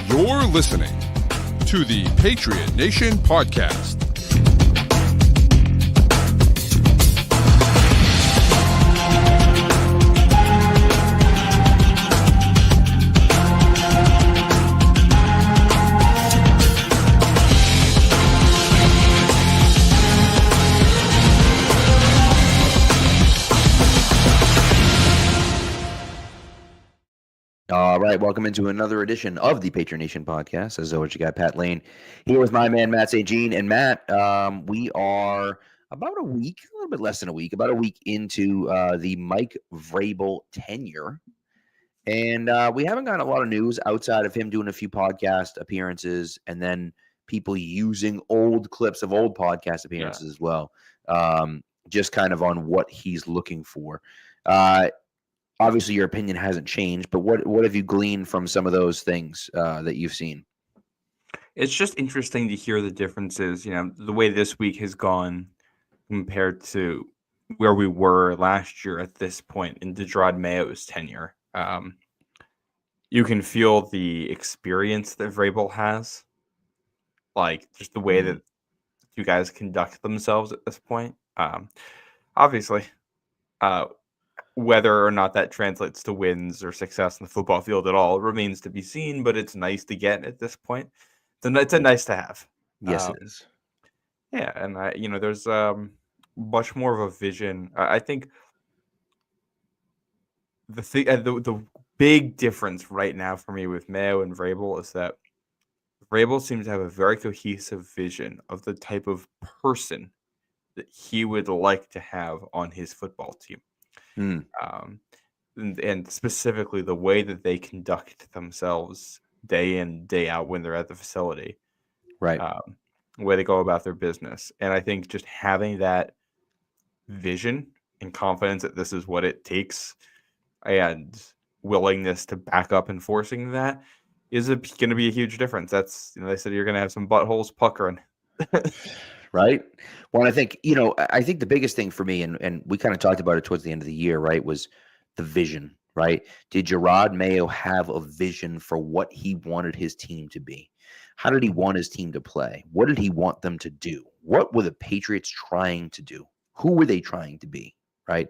You're listening to the Patriot Nation podcast. All right, welcome into another edition of the Patriot Nation podcast. As always, you got Pat Lane here with my man, Matt St. Jean. And Matt, we are about a week, a little bit less than a week, about a week into the Mike Vrabel tenure. And we haven't gotten a lot of news outside of him doing a few podcast appearances and then people using old clips of old podcast appearances as well, just kind of on what he's looking for. Obviously, your opinion hasn't changed, but what have you gleaned from some of those things that you've seen? It's just interesting to hear the differences, the way this week has gone compared to where we were last year at this point in Gerard Mayo's tenure. You can feel the experience that Vrabel has, like just the way that you guys conduct themselves at this point. Obviously, whether or not that translates to wins or success in the football field at all remains to be seen, but it's nice to get at this point. It's a nice to have. Yes, it is. Yeah, and there's much more of a vision. I think the big difference right now for me with Mayo and Vrabel is that Vrabel seems to have a very cohesive vision of the type of person that he would like to have on his football team. And specifically the way that they conduct themselves day in, day out when they're at the facility, right? The way they go about their business. And I think just having that vision and confidence that this is what it takes and willingness to back up enforcing that is going to be a huge difference. That's, they said you're going to have some buttholes puckering. Right. Well, I think, I think the biggest thing for me, and we kind of talked about it towards the end of the year, right, was the vision, right? Did Gerard Mayo have a vision for what he wanted his team to be? How did he want his team to play? What did he want them to do? What were the Patriots trying to do? Who were they trying to be, right?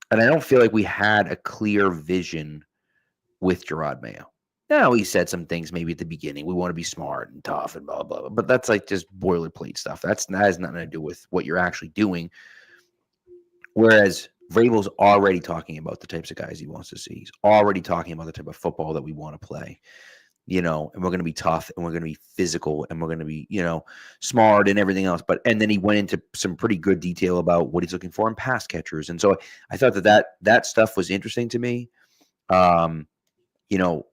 And I don't feel like we had a clear vision with Gerard Mayo. Now, he said some things maybe at the beginning. We want to be smart and tough and blah, blah, blah. That that's like just boilerplate stuff. That has nothing to do with what you're actually doing. Whereas Vrabel's already talking about the types of guys he wants to see. He's already talking about the type of football that we want to play, and we're going to be tough and we're going to be physical and we're going to be, smart and everything else. And then he went into some pretty good detail about what he's looking for in pass catchers. And so I thought that stuff was interesting to me.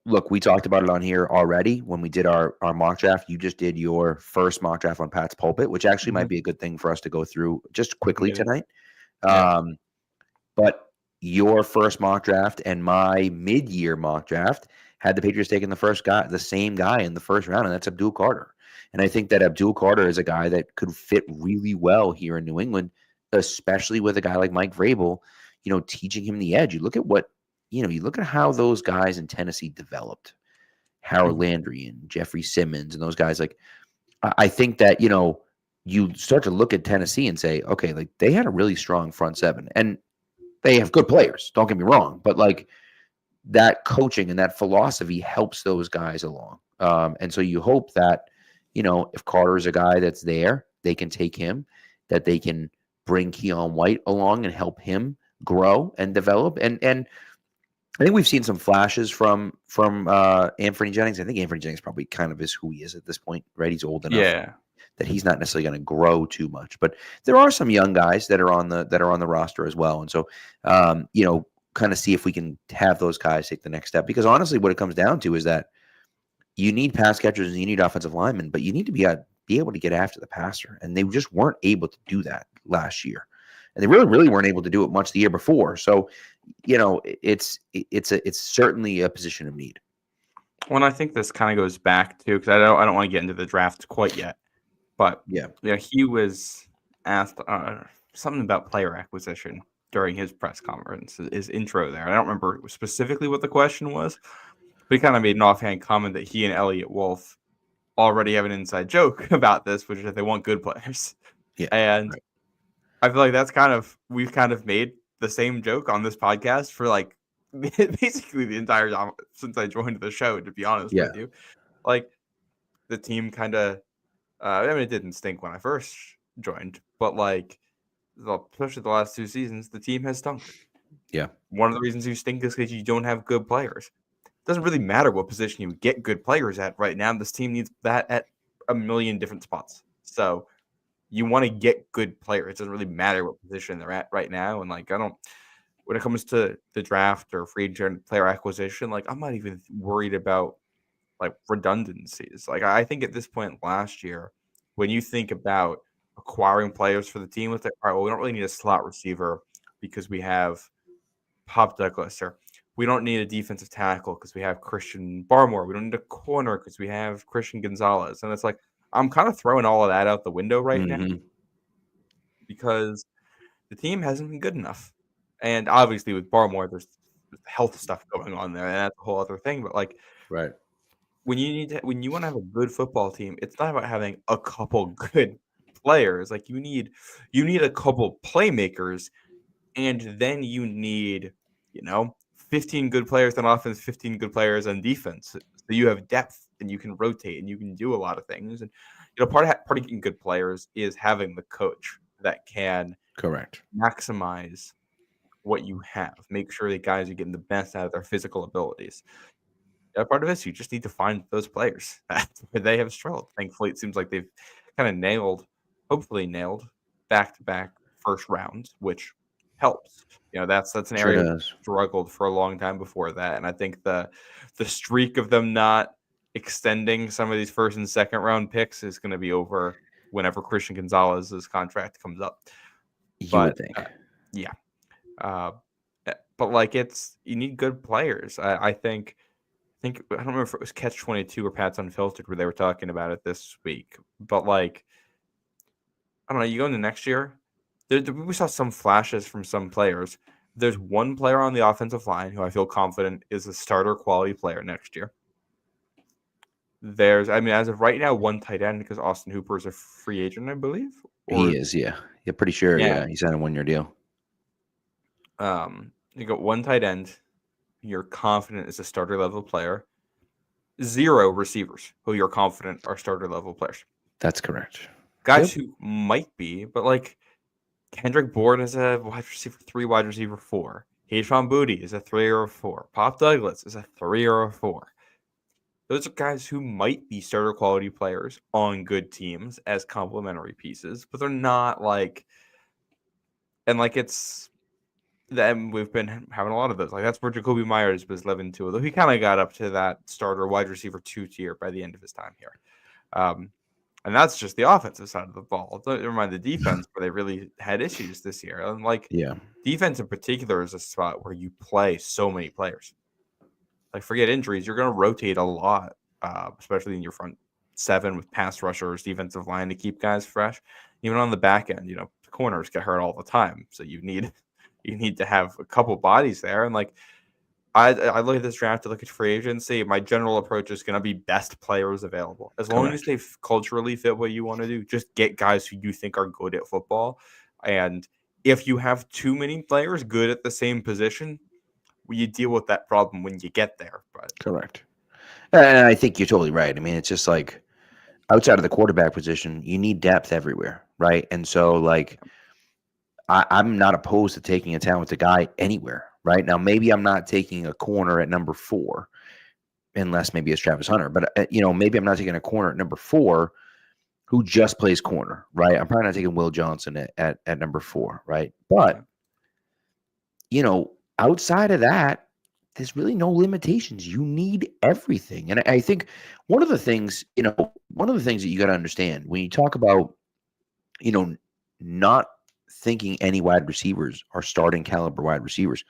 Look, we talked about it on here already when we did our mock draft. You just did your first mock draft on Pat's Pulpit, which actually might be a good thing for us to go through just quickly tonight. But your first mock draft and my mid-year mock draft had the Patriots taking the same guy in the first round, and that's Abdul Carter. And I think that Abdul Carter is a guy that could fit really well here in New England, especially with a guy like Mike Vrabel, teaching him the edge. You look at how those guys in Tennessee developed, Harold Landry and Jeffrey Simmons and those guys. Like, I think that, you start to look at Tennessee and say, okay, like they had a really strong front seven and they have good players. Don't get me wrong. But like that coaching and that philosophy helps those guys along. And so you hope that, if Carter is a guy that's there, they can take him, that they can bring Keon White along and help him grow and develop. And I think we've seen some flashes from Anthony Jennings. I think Anthony Jennings probably kind of is who he is at this point, right? He's old enough that he's not necessarily going to grow too much. But there are some young guys that are on the roster as well. And so, kind of see if we can have those guys take the next step. Because honestly, what it comes down to is that you need pass catchers and you need offensive linemen, but you need to be able to get after the passer. And they just weren't able to do that last year. And they really weren't able to do it much the year before. So, it's certainly a position of need. Well, I think this kind of goes back to, because I don't want to get into the draft quite yet, but he was asked something about player acquisition during his press conference, his intro there. I don't remember specifically what the question was, But he kind of made an offhand comment that he and Elliot Wolf already have an inside joke about this, which is that they want good players. Yeah. And right. I feel like we've kind of made the same joke on this podcast for like basically the entire time since I joined the show, to be honest Yeah. with you. Like the team kind of, I mean, it didn't stink when I first joined, but like, especially the last 2 seasons, the team has stunk. Yeah. One of the reasons you stink is because you don't have good players. It doesn't really matter what position you get good players at right now. This team needs that at a million different spots. So you want to get good players. It doesn't really matter what position they're at right now. And like, when it comes to the draft or free agent player acquisition, like I'm not even worried about like redundancies. Like I think at this point last year, when you think about acquiring players for the team, it's like, all right, well, we don't really need a slot receiver because we have Pop Douglas, or we don't need a defensive tackle because we have Christian Barmore. We don't need a corner because we have Christian Gonzalez. And it's like, I'm kind of throwing all of that out the window right now because the team hasn't been good enough. And obviously with Barmore, there's health stuff going on there, and that's a whole other thing. But like, Right. when you want to have a good football team, it's not about having a couple good players. Like you need a couple playmakers, and then you need 15 good players on offense, 15 good players on defense. So you have depth and you can rotate and you can do a lot of things. And part of getting good players is having the coach that can Correct maximize what you have, make sure that guys are getting the best out of their physical abilities. Part of this, you just need to find those players. That's where they have struggled. Thankfully, it seems like they've kind of hopefully nailed back-to-back first rounds, which helps. That's an Sure area does. struggled for a long time before that, and I think the streak of them not extending some of these first and second round picks is going to be over whenever Christian Gonzalez's contract comes up. You would think. Yeah. But like you need good players. I think I don't remember if it was Catch 22 or Pat's Unfiltered where they were talking about it this week. But like, I don't know, you go into next year, we saw some flashes from some players. There's one player on the offensive line who I feel confident is a starter quality player next year. As of right now, one tight end because Austin Hooper is a free agent, I believe. He is, yeah. Yeah, pretty sure. Yeah, he's on a 1-year deal. You got one tight end. You're confident is a starter level player. 0 receivers who you're confident are starter level players. That's correct. Guys who might be, but like Kendrick Bourne is a wide receiver 3, wide receiver 4. Kayshon Boutte is a 3 or a 4. Pop Douglas is a 3 or a 4. Those are guys who might be starter quality players on good teams as complementary pieces, but they're not like, and like then we've been having a lot of those. Like that's where Jacoby Myers was living to, although he kind of got up to that starter wide receiver 2 tier by the end of his time here. And that's just the offensive side of the ball. Never mind the defense, where they really had issues this year. And like, defense in particular is a spot where you play so many players. Like, forget injuries, you're going to rotate a lot, especially in your front 7 with pass rushers, defensive line to keep guys fresh. Even on the back end, corners get hurt all the time, so you need to have a couple bodies there. And like, I look at this draft to look at free agency. My general approach is going to be best players available. As long as they culturally fit what you want to do, just get guys who you think are good at football. And if you have too many players good at the same position, you deal with that problem when you get there. But correct. And I think you're totally right. I mean, it's just like outside of the quarterback position, you need depth everywhere, right? And so like, I'm not opposed to taking a talented guy anywhere. Right now, maybe I'm not taking a corner at number 4, unless maybe it's Travis Hunter. But maybe I'm not taking a corner at number 4 who just plays corner. Right? I'm probably not taking Will Johnson at number 4. Right? But outside of that, there's really no limitations. You need everything, and I think one of the things that you got to understand when you talk about not thinking any wide receivers are starting caliber wide receivers.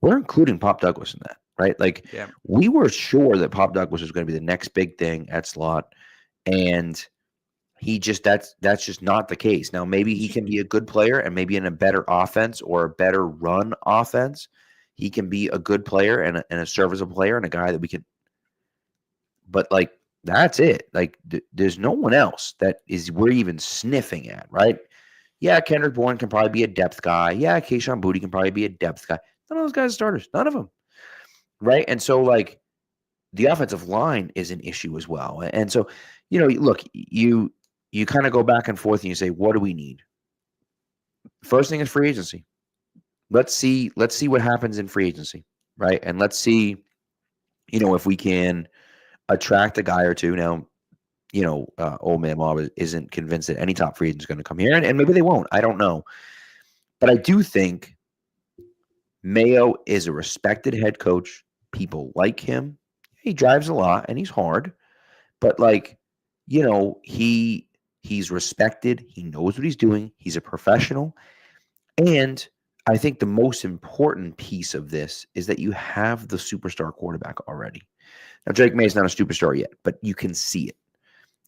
We're including Pop Douglas in that, right? Like, we were sure that Pop Douglas was going to be the next big thing at slot, and that's just not the case. Now, maybe he can be a good player, and maybe in a better offense or a better run offense, he can be a good player and a serviceable player and a guy that we can but like that's it. Like there's no one else that is we're even sniffing at, right? Yeah, Kendrick Bourne can probably be a depth guy. Yeah, Kayshon Boutte can probably be a depth guy. None of those guys are starters. None of them, right? And so like the offensive line is an issue as well. And so, look, you kind of go back and forth and you say, what do we need? First thing is free agency. Let's see what happens in free agency, right? And let's see, if we can attract a guy or two. Now, old man Mob isn't convinced that any top free agent is going to come here, and maybe they won't. I don't know. But I do think Mayo is a respected head coach. People like him. He drives a lot and he's hard, but like, he's respected. He knows what he's doing. He's a professional. And I think the most important piece of this is that you have the superstar quarterback already. Now, Drake May is not a superstar yet, but you can see it.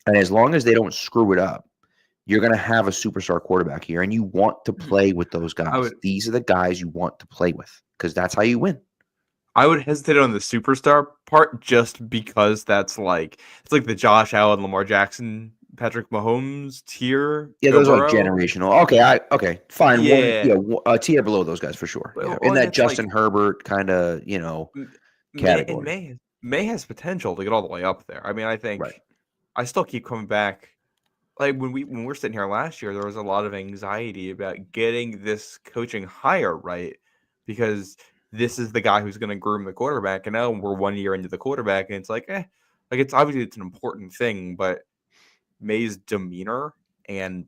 And as long as they don't screw it up, you're going to have a superstar quarterback here, and you want to play with those guys. These are the guys you want to play with because that's how you win. I would hesitate on the superstar part just because it's like the Josh Allen, Lamar Jackson, Patrick Mahomes tier. Yeah, those are like generational. Okay, fine. Yeah. A tier below those guys for sure. Well, in that Justin Herbert kind of, category. And May has potential to get all the way up there. I mean, I think I still keep coming back. Like when we're sitting here last year, there was a lot of anxiety about getting this coaching hire right because this is the guy who's going to groom the quarterback. And now we're 1 year into the quarterback, and it's like it's obviously it's an important thing, but May's demeanor and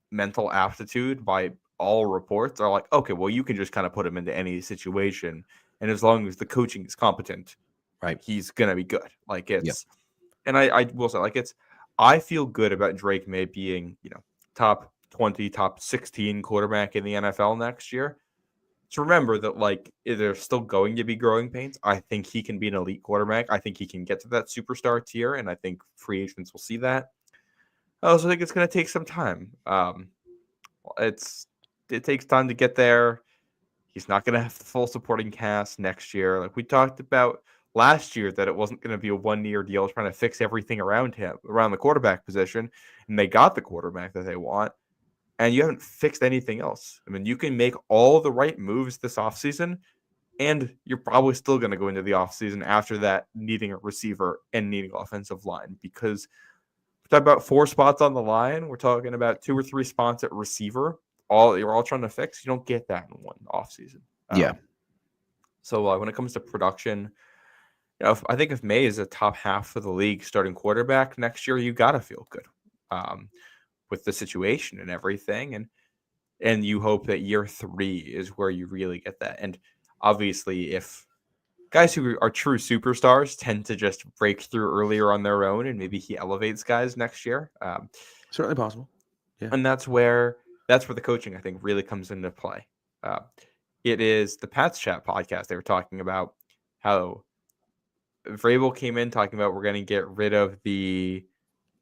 mental aptitude by all reports are like, okay, well, you can just kind of put him into any situation. And as long as the coaching is competent, right, he's going to be good. Like and I will say I feel good about Drake May being, top 20, top 16 quarterback in the NFL next year. So remember that, there's still going to be growing pains. I think he can be an elite quarterback. I think he can get to that superstar tier, and I think free agents will see that. I also think it's going to take some time. It takes time to get there. He's not going to have the full supporting cast next year. Like we talked about last year, that it wasn't going to be a 1 year deal trying to fix everything around him, around the quarterback position, and they got the quarterback that they want. And you haven't fixed anything else. I mean, you can make all the right moves this offseason, and you're probably still going to go into the offseason after that needing a receiver and needing offensive line, because we're talking about 4 spots on the line. We're talking about 2 or 3 spots at receiver. You're all trying to fix. You don't get that in one offseason. So when it comes to production, I think if May is a top half of the league starting quarterback next year, you got to feel good. With the situation and everything, and you hope that year 3 is where you really get that. And obviously, if guys who are true superstars tend to just break through earlier on their own, and maybe he elevates guys next year, certainly possible. Yeah, and that's where the coaching, I think, really comes into play. It is the Pats Chat podcast. They were talking about how Vrabel came in talking about we're going to get rid of the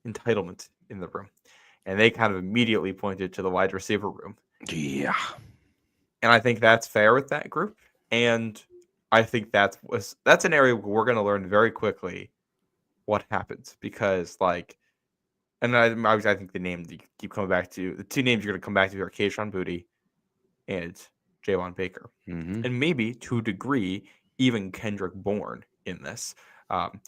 entitlement in the room. And they kind of immediately pointed to the wide receiver room. Yeah. And I think that's fair with that group. And I think that's an area where we're going to learn very quickly what happens. Because, I think the name that you keep coming back to, the 2 names you're going to come back to are Kayshon Boutte and Javon Baker. Mm-hmm. And maybe, to a degree, even Kendrick Bourne in this.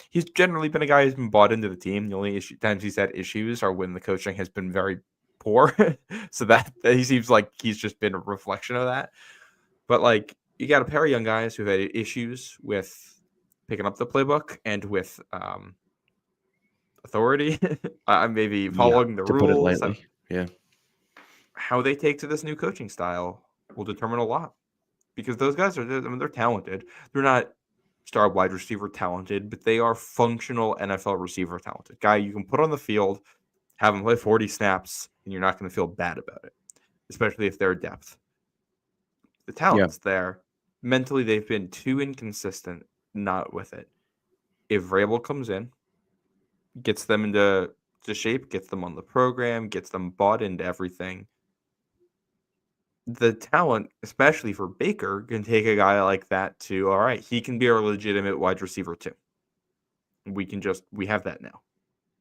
He's generally been a guy who's been bought into the team. The only times he's had issues are when the coaching has been very poor. So that he seems like he's just been a reflection of that. But you got a pair of young guys who've had issues with picking up the playbook and with authority, maybe following the rules. Put it lightly. Yeah. How they take to this new coaching style will determine a lot, because those guys they're talented. They're not star wide receiver talented, but they are functional NFL receiver talented. Guy you can put on the field, have him play 40 snaps, and you're not going to feel bad about it, especially if they're depth. The talent's there. Mentally, they've been too inconsistent, not with it. If Vrabel comes in, gets them into shape, gets them on the program, gets them bought into everything, the talent, especially for Baker, can take a guy like that to, all right, he can be a legitimate wide receiver too. We have that now.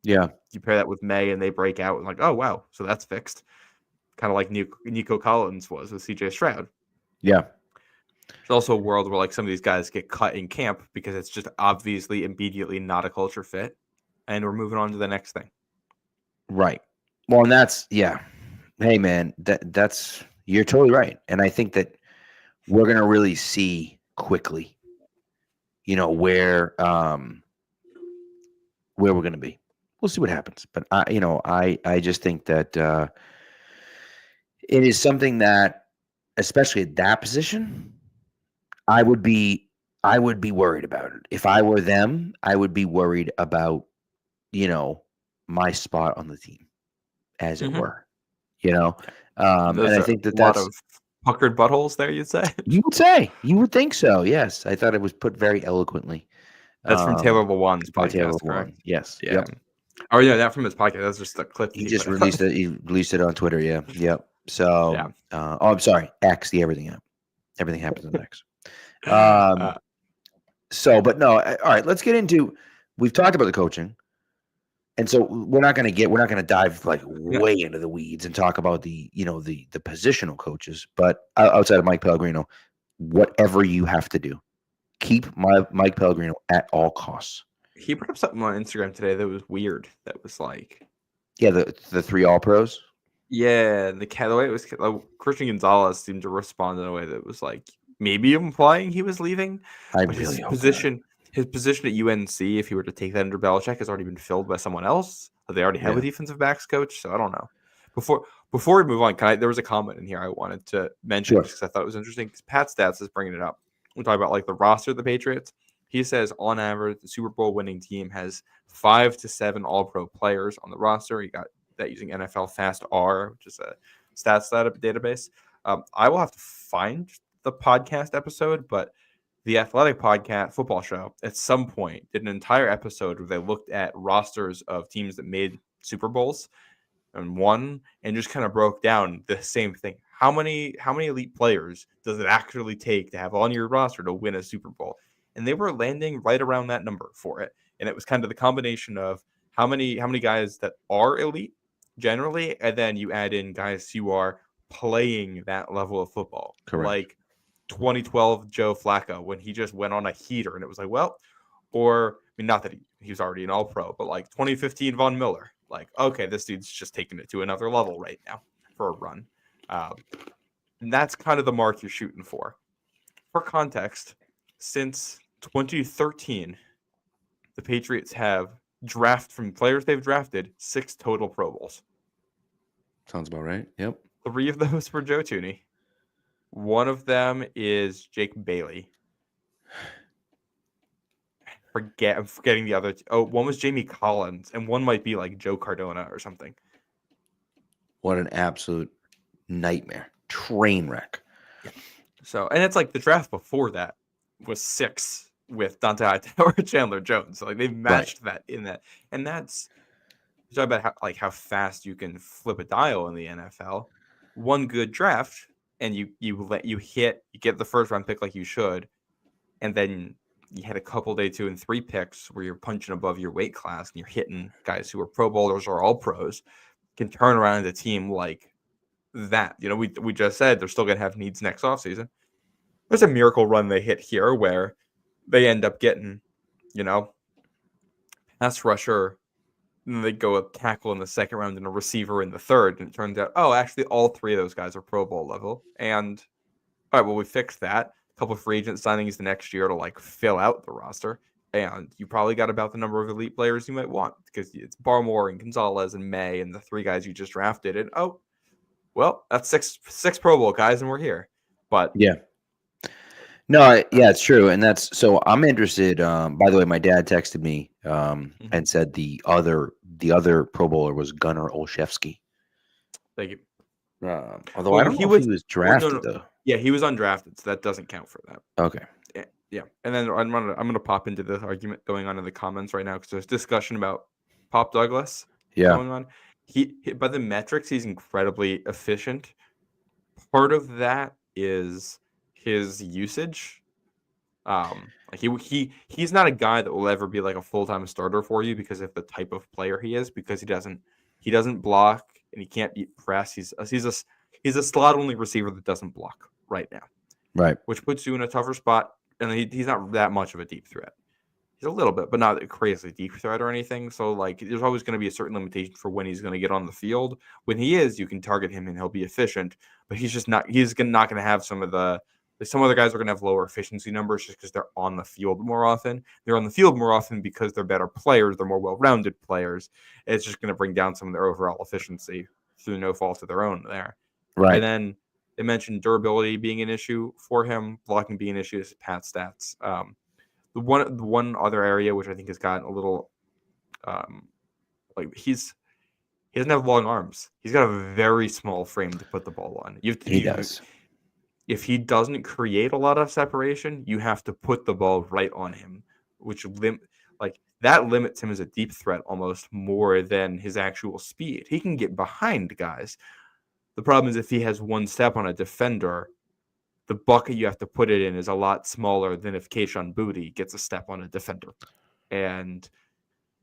Yeah. You pair that with May and they break out and like, oh wow, so that's fixed. Kind of like Nico Collins was with CJ Stroud. Yeah. There's also a world where like some of these guys get cut in camp because it's just obviously immediately not a culture fit, and we're moving on to the next thing. Right. Well, and that's Hey man, that's you're totally right. And I think that we're gonna really see quickly, where we're gonna be. We'll see what happens. But I just think that it is something that, especially at that position, I would be worried about it. If I were them, I would be worried about, my spot on the team, as it were. And There's I a think that lot that's of puckered buttholes there, you'd say. you would think so. Yes, I thought it was put very eloquently. That's from Taylor Lewan's by Taylor podcast, correct? Lewan. Yes. Yeah. Yep. Oh yeah, not from his podcast. That's just a clip. He just released it. He released it on Twitter. Yeah. Yep. So, Yeah. I'm sorry. X, the everything app. Everything happens on X. But no. All right. Let's get into. We've talked about the coaching, and so we're not going to dive like way into the weeds and talk about the positional coaches. But outside of Mike Pellegrino, whatever you have to do, keep Mike Pellegrino at all costs. He put up something on Instagram today that was weird. That was like, the 3 All-Pros. Yeah, the way it was, Christian Gonzalez seemed to respond in a way that was like maybe implying he was leaving. But his position at UNC, if he were to take that under Belichick, has already been filled by someone else. They already have a defensive backs coach, so I don't know. Before we move on, there was a comment in here I wanted to mention because I thought it was interesting. Because Pat Stats is bringing it up. We're talking about like the roster of the Patriots. He says on average, the Super Bowl winning team has 5 to 7 All-Pro players on the roster. He got that using NFL Fast R, which is a stats database. I will have to find the podcast episode, but the Athletic podcast football show at some point did an entire episode where they looked at rosters of teams that made Super Bowls and won, and just kind of broke down the same thing. How many elite players does it actually take to have on your roster to win a Super Bowl? And they were landing right around that number for it. And it was kind of the combination of how many guys that are elite generally, and then you add in guys who are playing that level of football. Correct. Like 2012 Joe Flacco, when he just went on a heater, and it was like, well, or I mean, not that he was already an All-Pro, but like 2015 Von Miller. Like, okay, this dude's just taking it to another level right now for a run. And that's kind of the mark you're shooting for. For context, since 2013, the Patriots have from players they've drafted 6 total Pro Bowls. Sounds about right. Yep. 3 of those were Joe Thuney. One of them is Jake Bailey. I'm forgetting the other. One was Jamie Collins, and one might be like Joe Cardona or something. What an absolute nightmare. Train wreck. So, and it's like the draft before that was 6 with Dante Hightower or Chandler Jones. So like they've matched that in that. And that's talk about how fast you can flip a dial in the NFL. One good draft, and you get the first round pick like you should, and then you had a couple day 2 and 3 picks where you're punching above your weight class and you're hitting guys who are Pro Bowlers or All Pros, can turn around a team like that. We just said they're still going to have needs next offseason. There's a miracle run they hit here where they end up getting, pass rusher, and they go a tackle in the second round and a receiver in the third. And it turns out, actually all 3 of those guys are Pro Bowl level. And all right, well, we fixed that. A couple of free agent signings the next year to like fill out the roster. And you probably got about the number of elite players you might want because it's Barmore and Gonzalez and May and the 3 guys you just drafted. And that's six Pro Bowl guys, and we're here. But yeah. No, it's true, and that's so. I'm interested. By the way, my dad texted me and said the other Pro Bowler was Gunnar Olszewski. Thank you. Although I don't know if he was drafted though. Yeah, he was undrafted, so that doesn't count for that. Okay. Yeah, and then I'm gonna pop into this argument going on in the comments right now because there's discussion about Pop Douglas going on. He by the metrics, he's incredibly efficient. Part of that is his usage. Like he's not a guy that will ever be like a full-time starter for you because of the type of player he is, because he doesn't block and he can't beat press. He's a slot only receiver that doesn't block right now. Right. Which puts you in a tougher spot, and he's not that much of a deep threat. He's a little bit, but not a crazy deep threat or anything. So like there's always going to be a certain limitation for when he's going to get on the field. When he is, you can target him and he'll be efficient, but he's not going to have some other guys are going to have lower efficiency numbers just because they're on the field more often. They're on the field more often because they're better players. They're more well-rounded players. It's just going to bring down some of their overall efficiency through no fault of their own there. Right. And then they mentioned durability being an issue for him, blocking being an issue is Pat stats. The one other area which I think has gotten a little like he doesn't have long arms. He's got a very small frame to put the ball on. He does. If he doesn't create a lot of separation, you have to put the ball right on him, which that limits him as a deep threat almost more than his actual speed. He can get behind guys. The problem is if he has one step on a defender, the bucket you have to put it in is a lot smaller than if Kayshon Boutte gets a step on a defender. And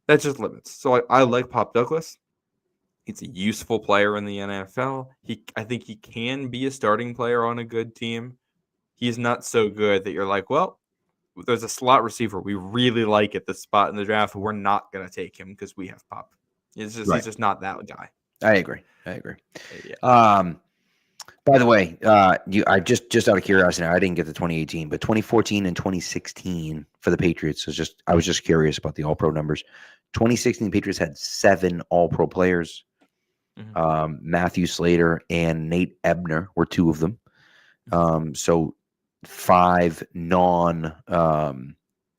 that just limits. So I like Pop Douglas. He's a useful player in the NFL. I think he can be a starting player on a good team. He's not so good that you're like, well, there's a slot receiver we really like at this spot in the draft. We're not going to take him because we have Pop. He's just not that guy. I agree. Yeah. By the way, I just out of curiosity, I didn't get the 2018, but 2014 and 2016 for the Patriots I was just curious about the All-Pro numbers. 2016, the Patriots had 7 All-Pro players. Mm-hmm. Matthew Slater and Nate Ebner were 2 of them. So 5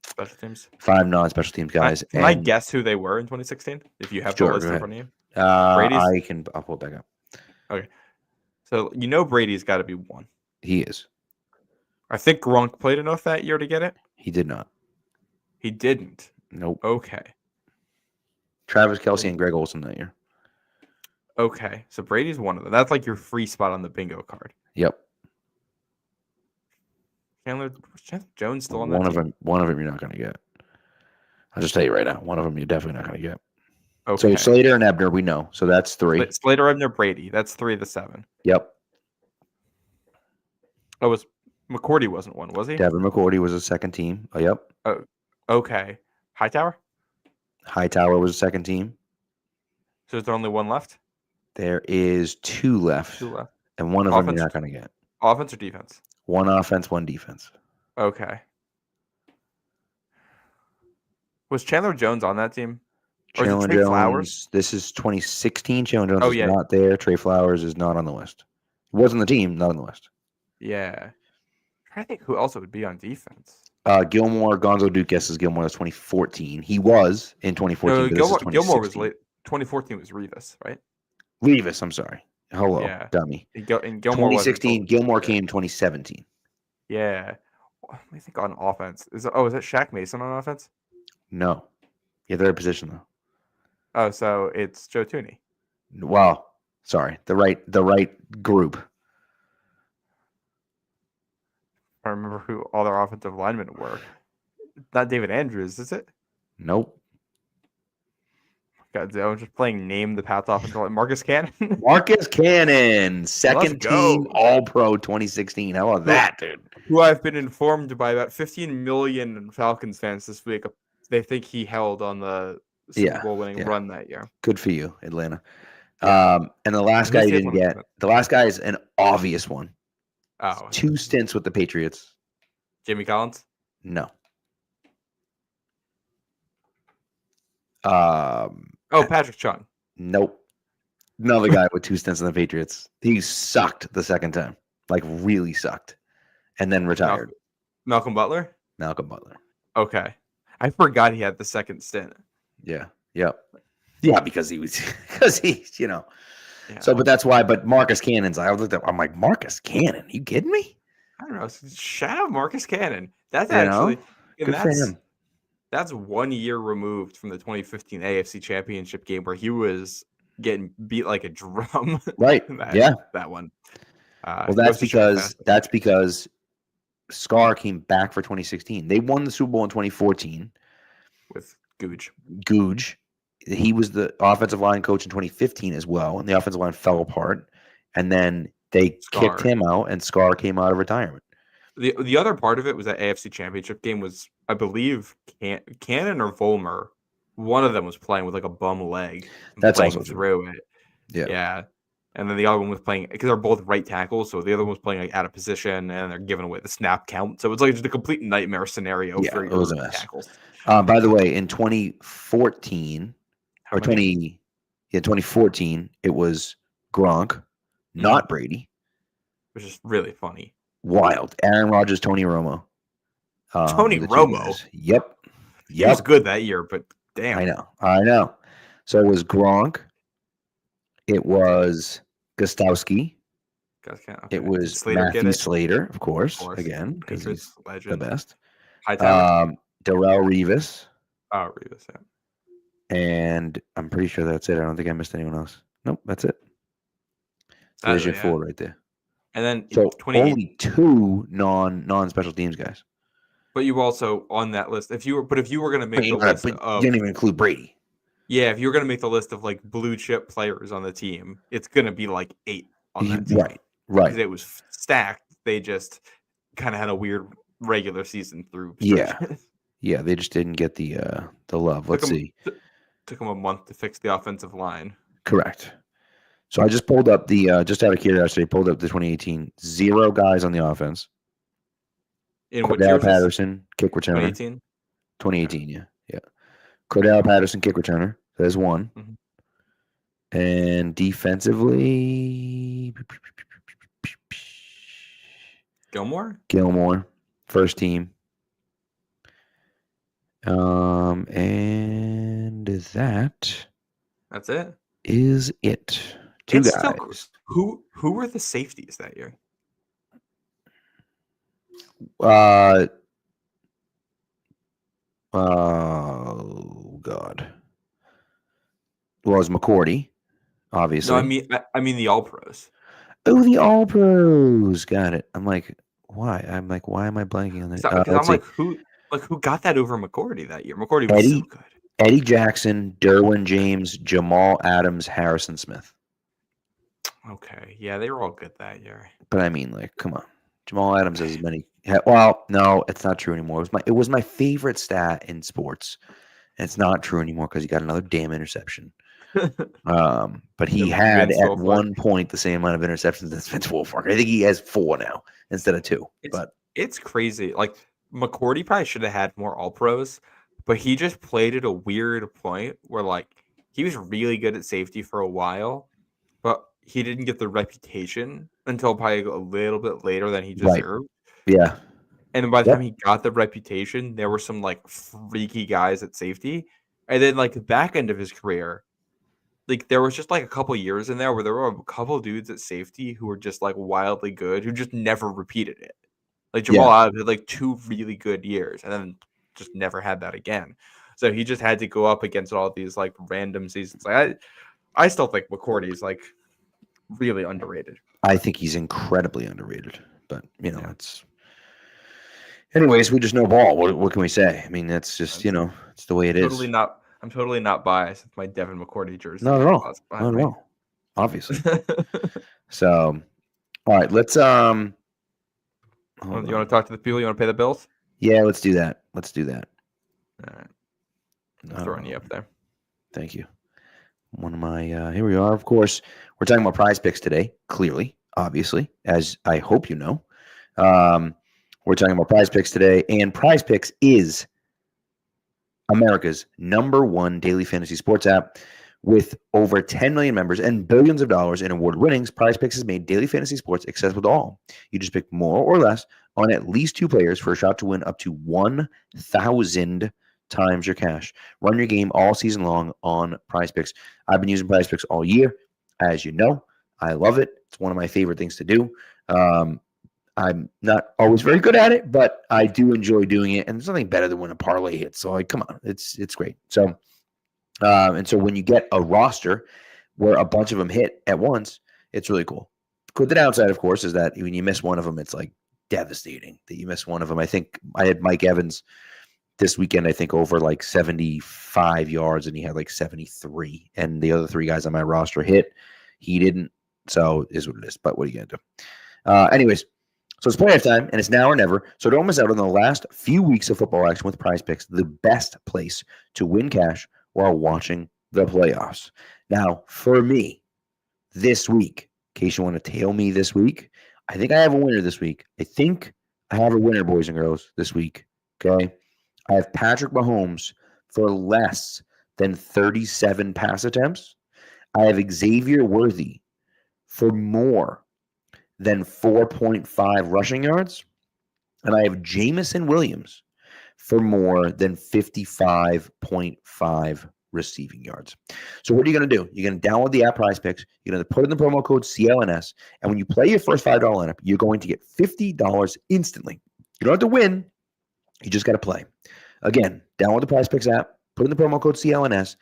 special teams. 5 non-special teams guys. Can I guess who they were in 2016? If you have the list in front of you. I'll pull it back up. Okay. So Brady's got to be 1. He is. I think Gronk played enough that year to get it. He did not. He didn't. Nope. Okay. Travis Kelce and Greg Olsen that year. Okay, so Brady's one of them. That's like your free spot on the bingo card. Yep. Chandler Jones still on that team? One of them you're not going to get. I'll just tell you right now. One of them you're definitely not going to get. Okay. So Slater and Ebner, we know. So that's 3. Slater, Ebner, Brady. That's 3 of the 7. Yep. Oh, McCourty wasn't one, was he? Devin McCourty was a second team. Oh, yep. Oh, okay. Hightower was a second team. So is there only 1 left? There is 2 left. 2 left. And one of them you're not going to get. Offense or defense? 1 offense, 1 defense. Okay. Was Chandler Jones on that team? Or Chandler is it Trey Jones, Flowers? This is 2016. Chandler Jones is not there. Trey Flowers is not on the list. He was on the team, not on the list. Yeah. I'm trying to think who else would be on defense. Gilmore, Gonzo Dukas is Gilmore. That's 2014. He was in 2014. No, Gilmore was late. 2014 was Revis, right? Revis, I'm sorry. Hello, dummy. And Gilmore 2016. Gilmore came 2017. Yeah. Let me think on offense. Is it Shaq Mason on offense? No. Yeah, they're a position though. Oh, so it's Joe Thuney. Well, sorry, the right group. I remember who all their offensive linemen were. Not David Andrews, is it? Nope. God, I was just playing name the Pats offensive line. Marcus Cannon. Marcus Cannon, second team All-Pro 2016. How about that, dude? Who I've been informed by about 15 million Falcons fans this week. They think he held on the Super Bowl winning run that year. Good for you, Atlanta. And the last guy you didn't get. The last guy is an obvious one. Oh, 2 stints with the Patriots. Jamie Collins? No. Patrick Chung. Nope. Another guy with 2 stints in the Patriots. He sucked the second time. Like really sucked. And then retired. Malcolm Butler? Malcolm Butler. Okay. I forgot he had the second stint. Yeah. Yep. Yeah, because he's Yeah. So, but that's why. But Marcus Cannon's. I'm like, Marcus Cannon? You kidding me? I don't know. Shout out Marcus Cannon. That's actually good for him. That's 1 year removed from the 2015 AFC Championship game where he was getting beat like a drum. Right. That one. Well, that's because Scar came back for 2016. They won the Super Bowl in 2014 with Gooch. He was the offensive line coach in 2015 as well, and the offensive line fell apart. And then they kicked him out, and Scar came out of retirement. The other part of it was that AFC Championship game was, I believe, Cannon or Vollmer. One of them was playing with like a bum leg. That's playing also through it. Yeah. And then the other one was playing, because they're both right tackles, so the other one was playing like out of position, and they're giving away the snap count. So it's like just a complete nightmare scenario for your tackles. By the way, in 2014 or 2014, it was Gronk, not Brady, which is really funny. Wild. Aaron Rodgers, Tony Romo. Tony Romo. Yep. He was good that year, but damn. I know. So it was Gronk. It was Gostowski. Okay. It was Matthew Slater, of course, again, because he's the best. Darrelle Revis. Oh, Revis, yeah. And I'm pretty sure that's it. I don't think I missed anyone else. Nope, that's it. Division 4 right there. And then so only 2 non-special teams guys. But you also on that list, if you were going to make the list of, you didn't even include Brady. Yeah, if you were going to make the list of like blue chip players on the team, it's going to be like 8 on that team. Right. Because it was stacked. They just kind of had a weird regular season through. Yeah, they just didn't get the love. Let's see. Took them a month to fix the offensive line. Correct. So I just pulled up just out of curiosity, the 2018. 0 guys on the offense. In Cordell Patterson, kick returner. 2018, yeah. Cordell Patterson, kick returner. There's 1. Mm-hmm. And defensively, Gilmore, first team. And that's it. Is it 2 guys? Who were the safeties that year? Oh God. Well, it was McCourty, obviously. No, I mean the All Pros. Oh, the All Pros. Got it. I'm like, why? Why am I blanking on that? Because I'm who got that over McCourty that year? McCourty was so good. Eddie Jackson, Derwin James, Jamal Adams, Harrison Smith. Okay, yeah, they were all good that year. But I mean, like, come on, Jamal Adams has as many. Well, no, it's not true anymore. It was my favorite stat in sports, and it's not true anymore because he got another damn interception. But he had at one point the same amount of interceptions as Vince Wilfork. I think he has 4 now instead of 2. It's crazy. Like McCourty probably should have had more All Pros, but he just played at a weird point where like he was really good at safety for a while, but he didn't get the reputation until probably a little bit later than he deserved. Right. Yeah. And by the time he got the reputation, there were some like freaky guys at safety. And then like the back end of his career, like there was just like a couple years in there where there were a couple dudes at safety who were just like wildly good, who just never repeated it. Like Jamal Adams had like 2 really good years and then just never had that again. So he just had to go up against all these like random seasons. Like I still think McCourty's like really underrated. I think he's incredibly underrated, but it's. Anyways, we just know ball. What can we say? I mean, that's just it's the way it is. I'm totally not biased with my Devin McCourty jersey. Not at all. Not at all. Obviously. So, all right, let's you want to talk to the people? You want to pay the bills? Yeah, let's do that. All right. I'm throwing you up there. Thank you. One of my here we are. Of course, we're talking about Prize Picks today. Clearly, obviously, as I hope you know, we're talking about Prize Picks today, and Prize Picks is America's #1 daily fantasy sports app. With over 10 million members and billions of dollars in award winnings, Prize Picks has made daily fantasy sports accessible to all. You just pick more or less on at least 2 players for a shot to win up to 1,000 times your cash. Run your game all season long on Prize Picks. I've been using Prize Picks all year. As you know, I love it. It's one of my favorite things to do. I'm not always very good at it, but I do enjoy doing it. And there's nothing better than when a parlay hits. So, like, come on, it's great. So, and so when you get a roster where a bunch of them hit at once, it's really cool. The downside, of course, is that when you miss one of them, it's like devastating that you missed one of them. I think I had Mike Evans this weekend, I think over like 75 yards, and he had like 73. And the other three guys on my roster hit. He didn't. So is what it is. But what are you going to do? Anyways, so it's playoff time, and it's now or never. So don't miss out on the last few weeks of football action with Prize Picks, the best place to win cash while watching the playoffs. Now, for me, this week, in case you want to tail me this week, I think I have a winner this week. I think I have a winner, boys and girls, this week. Okay? I have Patrick Mahomes for less than 37 pass attempts. I have Xavier Worthy for more than 4.5 rushing yards. And I have Jamison Williams for more than 55.5 receiving yards. So what are you going to do? You're going to download the app Prize Picks. You're going to put in the promo code CLNS. And when you play your first $5 lineup, you're going to get $50 instantly. You don't have to win. You just got to play. Again, download the Prize Picks app, put in the promo code CLNS,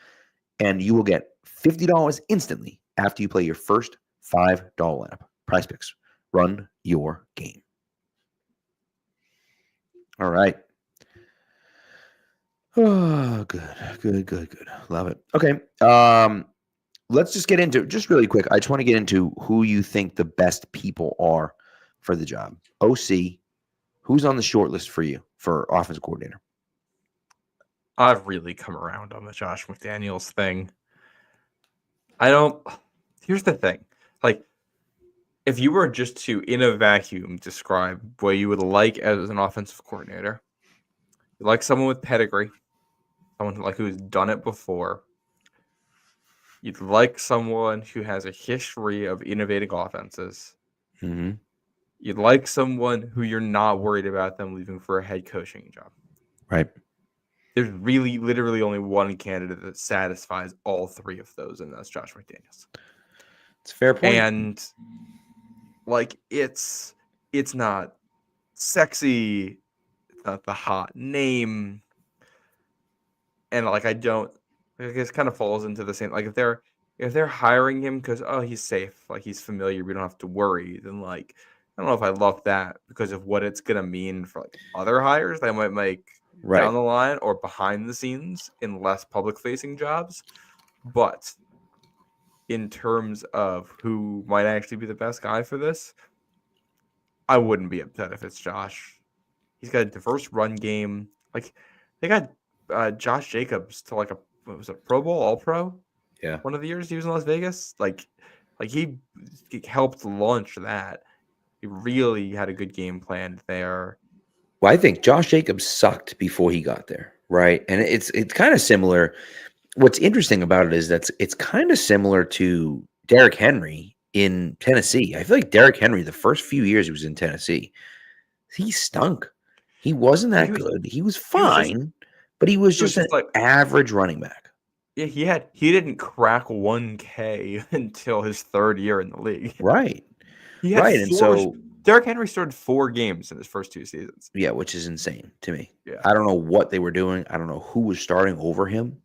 and you will get $50 instantly after you play your first $5 lineup. Prize Picks. Run your game. All right. Oh, good. Love it. Okay. Let's just get into, just really quick, I just want to get into who you think the best people are for the job. OC, who's on the short list for you for offensive coordinator? I've really come around on the Josh McDaniels thing. Here's the thing. Like, if you were just to, in a vacuum, describe what you would like as an offensive coordinator, you like someone with pedigree, someone who's done it before. You'd like someone who has a history of innovating offenses. Mm-hmm. You'd like someone who you're not worried about them leaving for a head coaching job. Right. There's really, literally only one candidate that satisfies all three of those, and that's Josh McDaniels. It's a fair point. And it's not sexy, it's not the hot name, and it kind of falls into the same. Like if they're hiring him because he's safe, he's familiar, we don't have to worry, then I don't know if I love that because of what it's gonna mean for other hires that I might make down the line or behind the scenes in less public-facing jobs. But in terms of who might actually be the best guy for this, I wouldn't be upset if it's Josh. He's got a diverse run game. They got Josh Jacobs to what was it, Pro Bowl, All-Pro? Yeah. One of the years he was in Las Vegas. He helped launch that. He really had a good game plan there. Well, I think Josh Jacobs sucked before he got there, right? And it's kind of similar. What's interesting about it is that it's kind of similar to Derrick Henry in Tennessee. I feel like Derrick Henry, the first few years he was in Tennessee, he stunk. He wasn't that good. He was fine, but he was just an average running back. Yeah, he didn't crack 1K until his third year in the league. Right. And so Derrick Henry started 4 games in his first 2 seasons. Yeah, which is insane to me. Yeah. I don't know what they were doing. I don't know who was starting over him.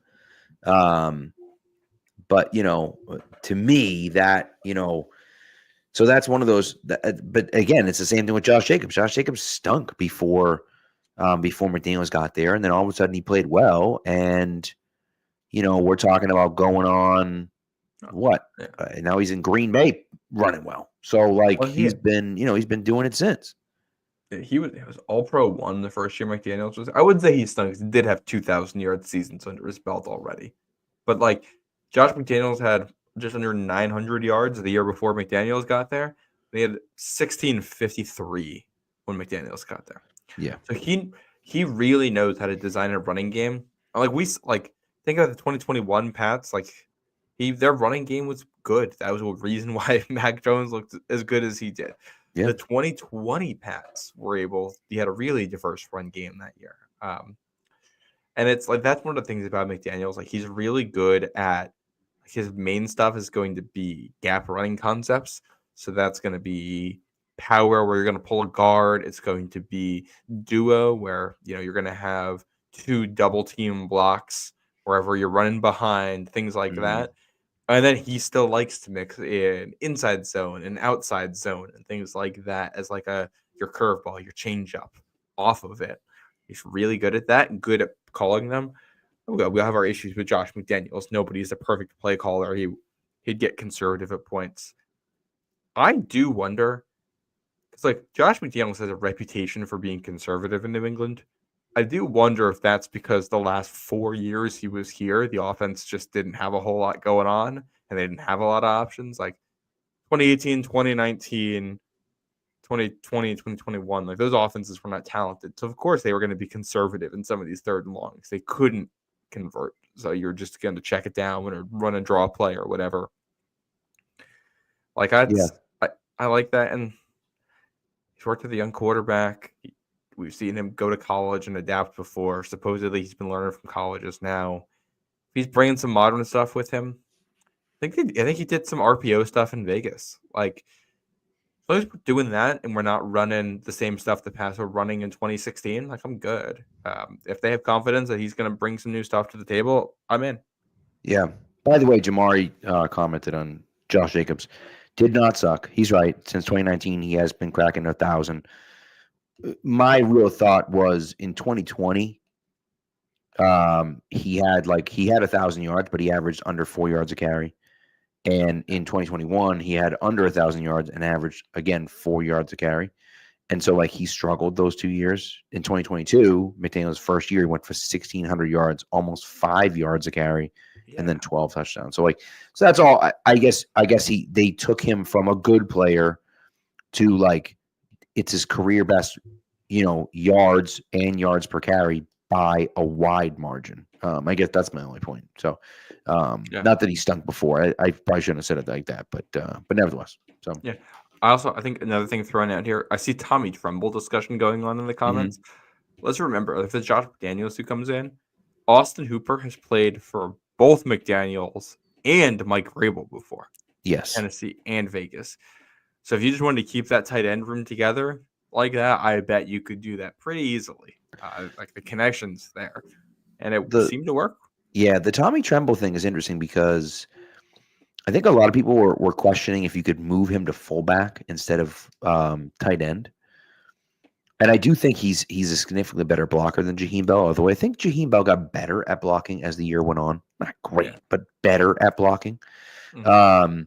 But to me that, so that's one of those, but again, it's the same thing with Josh Jacobs. Josh Jacobs stunk before McDaniels got there. And then all of a sudden he played well. And, we're talking about going on what? Now he's in Green Bay running well. So he's been doing it since. He was All-Pro 1 the first year McDaniels was. I would say he stunk. He did have 2,000-yard seasons under his belt already. But Josh McDaniels had just under 900 yards the year before McDaniels got there. They had 1,653 when McDaniels got there. Yeah. So he really knows how to design a running game. Think of the 2021 Pats. Their running game was good. That was a reason why Mac Jones looked as good as he did. Yeah. The 2020 Pats he had a really diverse run game that year. And it's that's one of the things about McDaniels. He's really good at his main stuff is going to be gap running concepts. So that's going to be power where you're going to pull a guard. It's going to be duo where you're going to have 2 double team blocks wherever you're running behind, things like that. And then he still likes to mix in inside zone and outside zone and things like that as your your curveball, your changeup off of it. He's really good at that and good at calling them. We'll have our issues with Josh McDaniels. Nobody's a perfect play caller. He'd get conservative at points. I do wonder, it's like Josh McDaniels has a reputation for being conservative in New England. I do wonder if that's because the last 4 years he was here, the offense just didn't have a whole lot going on and they didn't have a lot of options. Like 2018, 2019, 2020, 2021, like those offenses were not talented. So, of course, they were going to be conservative in some of these third and longs. They couldn't convert. So you're just going to check it down or run and draw a play or whatever. Like, I like that. And he's worked with a young quarterback. We've seen him go to college and adapt before. Supposedly, he's been learning from colleges now. He's bringing some modern stuff with him. I think he did some RPO stuff in Vegas. Like, as long as we're doing that and we're not running the same stuff the Pats were running in 2016, like, I'm good. If they have confidence that he's going to bring some new stuff to the table, I'm in. Yeah. By the way, Jamari commented on Josh Jacobs. Did not suck. He's right. Since 2019, he has been cracking 1,000. My real thought was in 2020, he had 1,000 yards, but he averaged under 4 yards a carry. And in 2021, he had under 1,000 yards and averaged, again, 4 yards a carry. And so, like, he struggled those 2 years. In 2022, McDaniel's first year, he went for 1,600 yards, almost 5 yards a carry, and then 12 touchdowns. So that's all. I guess they took him from a good player to, like, it's his career best, yards and yards per carry by a wide margin. I guess that's my only point. So, not that he stunk before. I probably shouldn't have said it like that, but nevertheless. So yeah. I think another thing thrown out here, I see Tommy Tremble discussion going on in the comments. Mm-hmm. Let's remember, if it's Josh McDaniels who comes in, Austin Hooper has played for both McDaniels and Mike Vrabel before. Yes. Tennessee and Vegas. So if you just wanted to keep that tight end room together like that, I bet you could do that pretty easily. Like the connections there. And it seemed to work. Yeah, the Tommy Tremble thing is interesting because I think a lot of people were questioning if you could move him to fullback instead of tight end. And I do think he's a significantly better blocker than Jaheim Bell, although I think Jaheim Bell got better at blocking as the year went on. Not great, but better at blocking. Mm-hmm.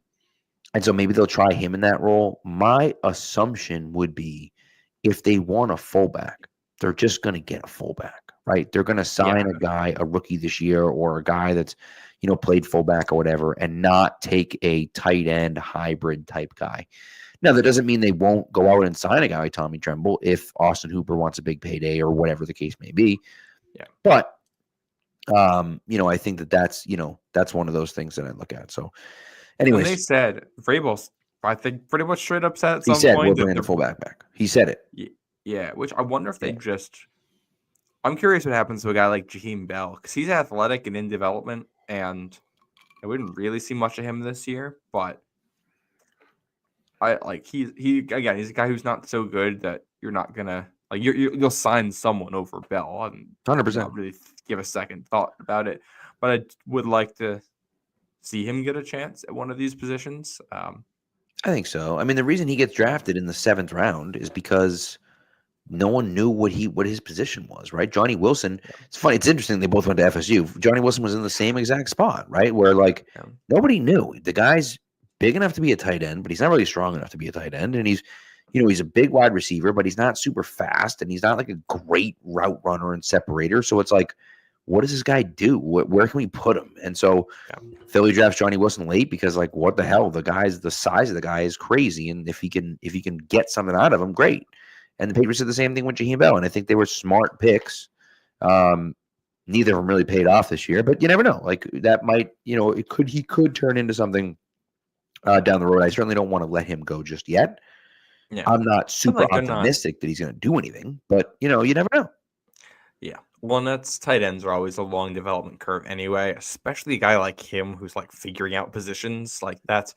And so maybe they'll try him in that role. My assumption would be if they want a fullback, they're just going to get a fullback, right? They're going to sign a guy, a rookie this year, or a guy that's, played fullback or whatever, and not take a tight end hybrid type guy. Now, that doesn't mean they won't go out and sign a guy like Tommy Tremble if Austin Hooper wants a big payday or whatever the case may be. Yeah. But, I think that's one of those things that I look at. So, anyways. They said, Vrabel, I think, pretty much straight up said at some point. He said, we're bringing the fullback back. He said it. Yeah, which I wonder if they just – I'm curious what happens to a guy like Jaheim Bell because he's athletic and in development, and I wouldn't really see much of him this year, but he's a guy who's not so good that you're not going to – like you'll sign someone over Bell and 100%. Not really give a second thought about it, but I would like to see him get a chance at one of these positions. I think so. I mean, the reason he gets drafted in the 7th round is because no one knew what his position was, right? Johnny Wilson. It's funny. It's interesting. They both went to FSU. Johnny Wilson was in the same exact spot, right? Where nobody knew. The guy's big enough to be a tight end, but he's not really strong enough to be a tight end. And he's a big wide receiver, but he's not super fast, and he's not like a great route runner and separator. So it's like, what does this guy do? Where can we put him? And so Philly drafts Johnny Wilson late because, like, what the hell? The size of the guy is crazy, and if he can get something out of him, great. And the Patriots did the same thing with Jaheim Bell, and I think they were smart picks. Neither of them really paid off this year, but you never know. Like, that might, he could turn into something down the road. I certainly don't want to let him go just yet. Yeah. I'm not super optimistic that he's going to do anything, but you never know. Yeah. Well, that's tight ends are always a long development curve anyway, especially a guy like him who's like figuring out positions. Like that's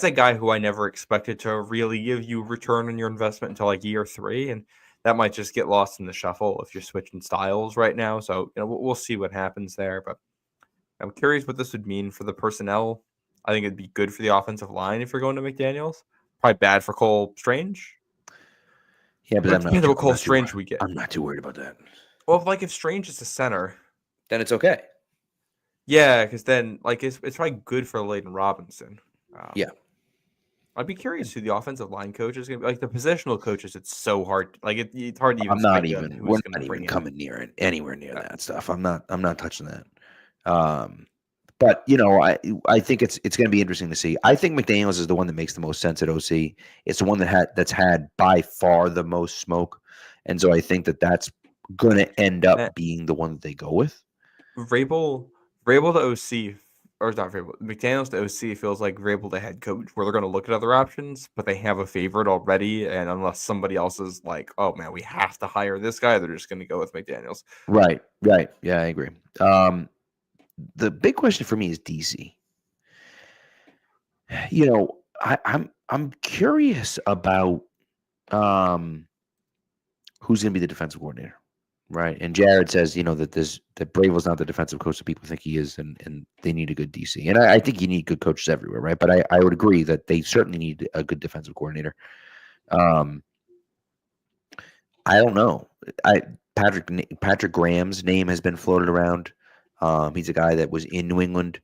a guy who I never expected to really give you return on your investment until like year 3. And that might just get lost in the shuffle if you're switching styles right now. So, we'll see what happens there, but I'm curious what this would mean for the personnel. I think it'd be good for the offensive line if you're going to McDaniels. Probably bad for Cole Strange. Yeah, but But it depends on what Cole Strange we get. I'm not too worried about that. Well, if Strange is the center, then it's okay. Yeah, because then it's probably good for Leighton Robinson. Yeah. I'd be curious who the offensive line coach is going to be. Like the positional coaches, it's so hard. It's hard to even. We're not even coming near it, anywhere near that stuff. I'm not touching that. But I think it's going to be interesting to see. I think McDaniels is the one that makes the most sense at OC. It's the one that's had by far the most smoke, and so I think that's going to end up being the one that they go with. Vrabel to OC, or not Vrabel, McDaniels to OC feels like Vrabel to head coach, where they're going to look at other options, but they have a favorite already, and unless somebody else is like, oh man, we have to hire this guy, they're just going to go with McDaniels. Right. Yeah, I agree. The big question for me is DC. I'm curious about who's going to be the defensive coordinator. Right. And Jared says, that Vrabel's not the defensive coach that people think he is, and they need a good DC. And I think you need good coaches everywhere, right? But I would agree that they certainly need a good defensive coordinator. I don't know. Patrick Graham's name has been floated around. He's a guy that was in New England,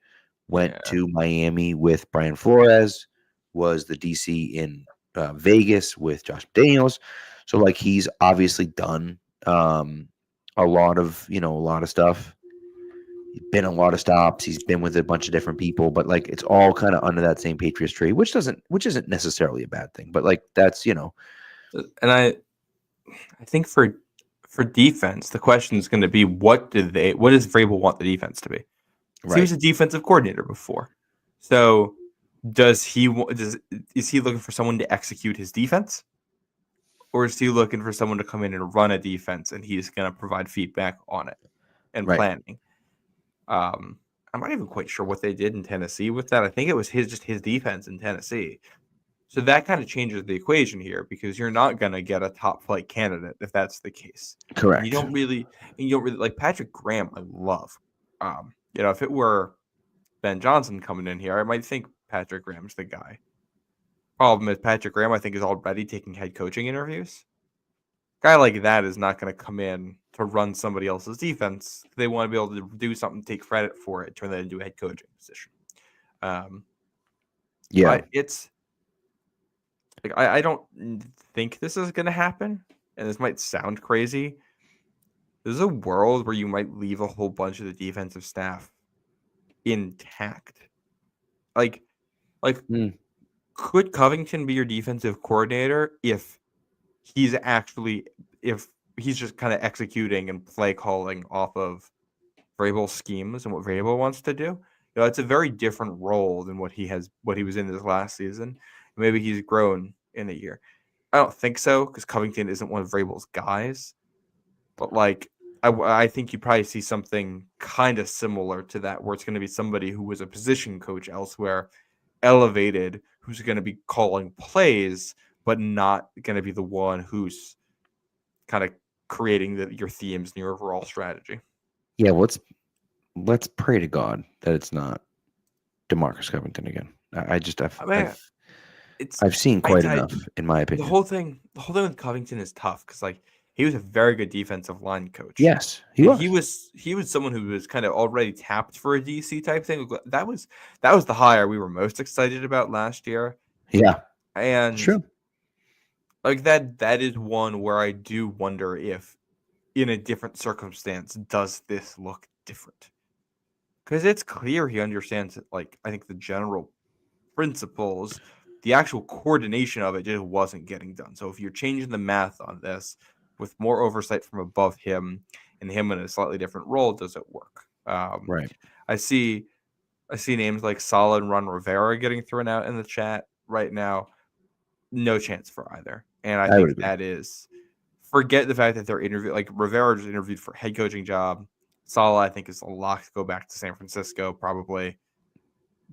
went to Miami with Brian Flores, was the DC in Vegas with Josh McDaniels. So he's obviously done a lot of stuff. He's been a lot of stops. He's been with a bunch of different people, but it's all kind of under that same Patriots tree, which isn't necessarily a bad thing. But that's And I think for defense, the question is going to be what does Vrabel want the defense to be? Right. He was a defensive coordinator before, so is he looking for someone to execute his defense? Or is he looking for someone to come in and run a defense, and he's going to provide feedback on it and planning? I'm not even quite sure what they did in Tennessee with that. I think it was his defense in Tennessee. So that kind of changes the equation here, because you're not going to get a top flight candidate if that's the case. Correct. And you don't really like Patrick Graham. I love. If it were Ben Johnson coming in here, I might think Patrick Graham's the guy. Problem is, Patrick Graham, I think, is already taking head coaching interviews. A guy like that is not going to come in to run somebody else's defense. They want to be able to do something, take credit for it, turn that into a head coaching position. But it's I don't think this is going to happen, and this might sound crazy. There's a world where you might leave a whole bunch of the defensive staff intact. Could Covington be your defensive coordinator if he's just kind of executing and play calling off of Vrabel's schemes and what Vrabel wants to do? It's a very different role than what he was in this last season. Maybe he's grown in a year. I don't think so, because Covington isn't one of Vrabel's guys. But I think you probably see something kind of similar to that, where it's going to be somebody who was a position coach elsewhere, elevated, who's going to be calling plays, but not going to be the one who's kind of creating your themes and your overall strategy. Yeah, let's pray to God that it's not DeMarcus Covington again. I've seen quite enough, in my opinion. The whole thing with Covington is tough, because he was a very good defensive line coach. Yes, he was someone who was kind of already tapped for a DC type thing. That was the hire we were most excited about last year. Yeah, and true. That is one where I do wonder if, in a different circumstance, does this look different? Because it's clear he understands it. I think the general principles, the actual coordination of it just wasn't getting done. So if you're changing the math on this with more oversight from above him and him in a slightly different role, does it work? Right. I see names like Saleh and Ron Rivera getting thrown out in the chat right now. No chance for either. And I think that is, forget the fact that they're interviewing. Rivera just interviewed for head coaching job. Saleh, I think, is a lock to go back to San Francisco probably.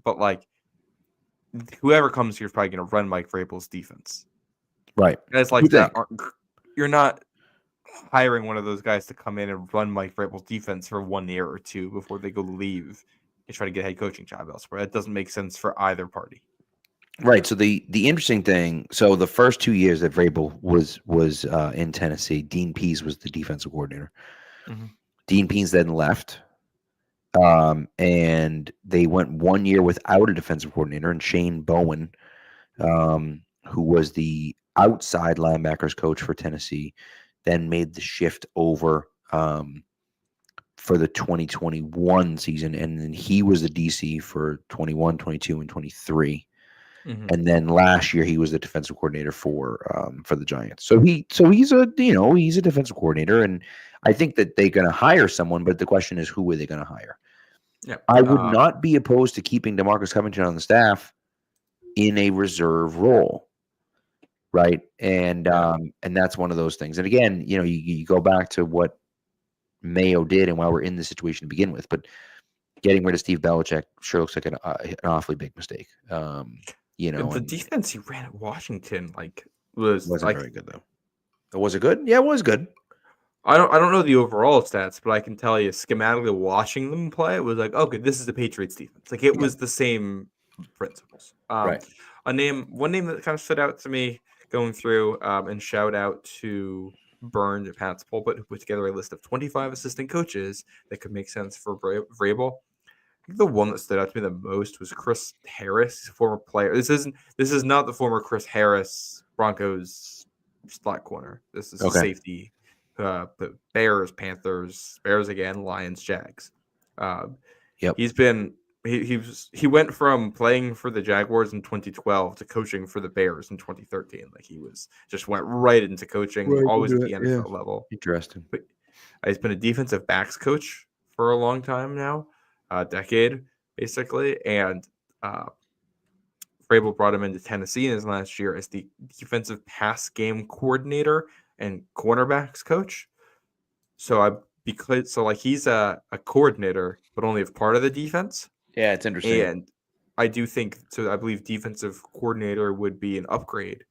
But whoever comes here is probably going to run Mike Vrabel's defense. Right. Guys like that you're not hiring one of those guys to come in and run Mike Vrabel's defense for 1 year or two before they go leave and try to get a head coaching job elsewhere. That doesn't make sense for either party. Right. So the interesting thing. So the first 2 years that Vrabel was in Tennessee, Dean Pease was the defensive coordinator. Mm-hmm. Dean Pease then left, and they went 1 year without a defensive coordinator, and Shane Bowen, who was the outside linebackers coach for Tennessee, then made the shift over for the 2021 season, and then he was the DC for 21, 22, and 23. Mm-hmm. And then last year he was the defensive coordinator for the Giants. So he's a defensive coordinator, and I think that they're going to hire someone. But the question is, who are they going to hire? Yeah. I would not be opposed to keeping DeMarcus Covington on the staff in a reserve role, right? And that's one of those things. And again, you go back to what Mayo did and why we're in this situation to begin with. But getting rid of Steve Belichick sure looks like an awfully big mistake. The defense he ran at Washington wasn't very good though. Was it good? Yeah, it was good. I don't know the overall stats, but I can tell you schematically watching them play, it was like, okay, this is the Patriots defense. Like it was the same principles. Right. One name that kind of stood out to me going through, and shout out to Burned at Pat's Pulpit, who put together a list of 25 assistant coaches that could make sense for Vrabel. I think the one that stood out to me the most was Chris Harris, former player. This is not the former Chris Harris Broncos slot corner. This is a safety. Bears, Panthers, Bears again, Lions, Jags. He's been he went from playing for the Jaguars in 2012 to coaching for the Bears in 2013. Like he went right into coaching, always at the NFL level. Interesting. But he's been a defensive backs coach for a long time now, a decade basically, and Vrabel brought him into Tennessee in his last year as the defensive pass game coordinator and cornerbacks coach. So he's a coordinator, but only of part of the defense. Yeah, it's interesting. And I do think so. I believe defensive coordinator would be an upgrade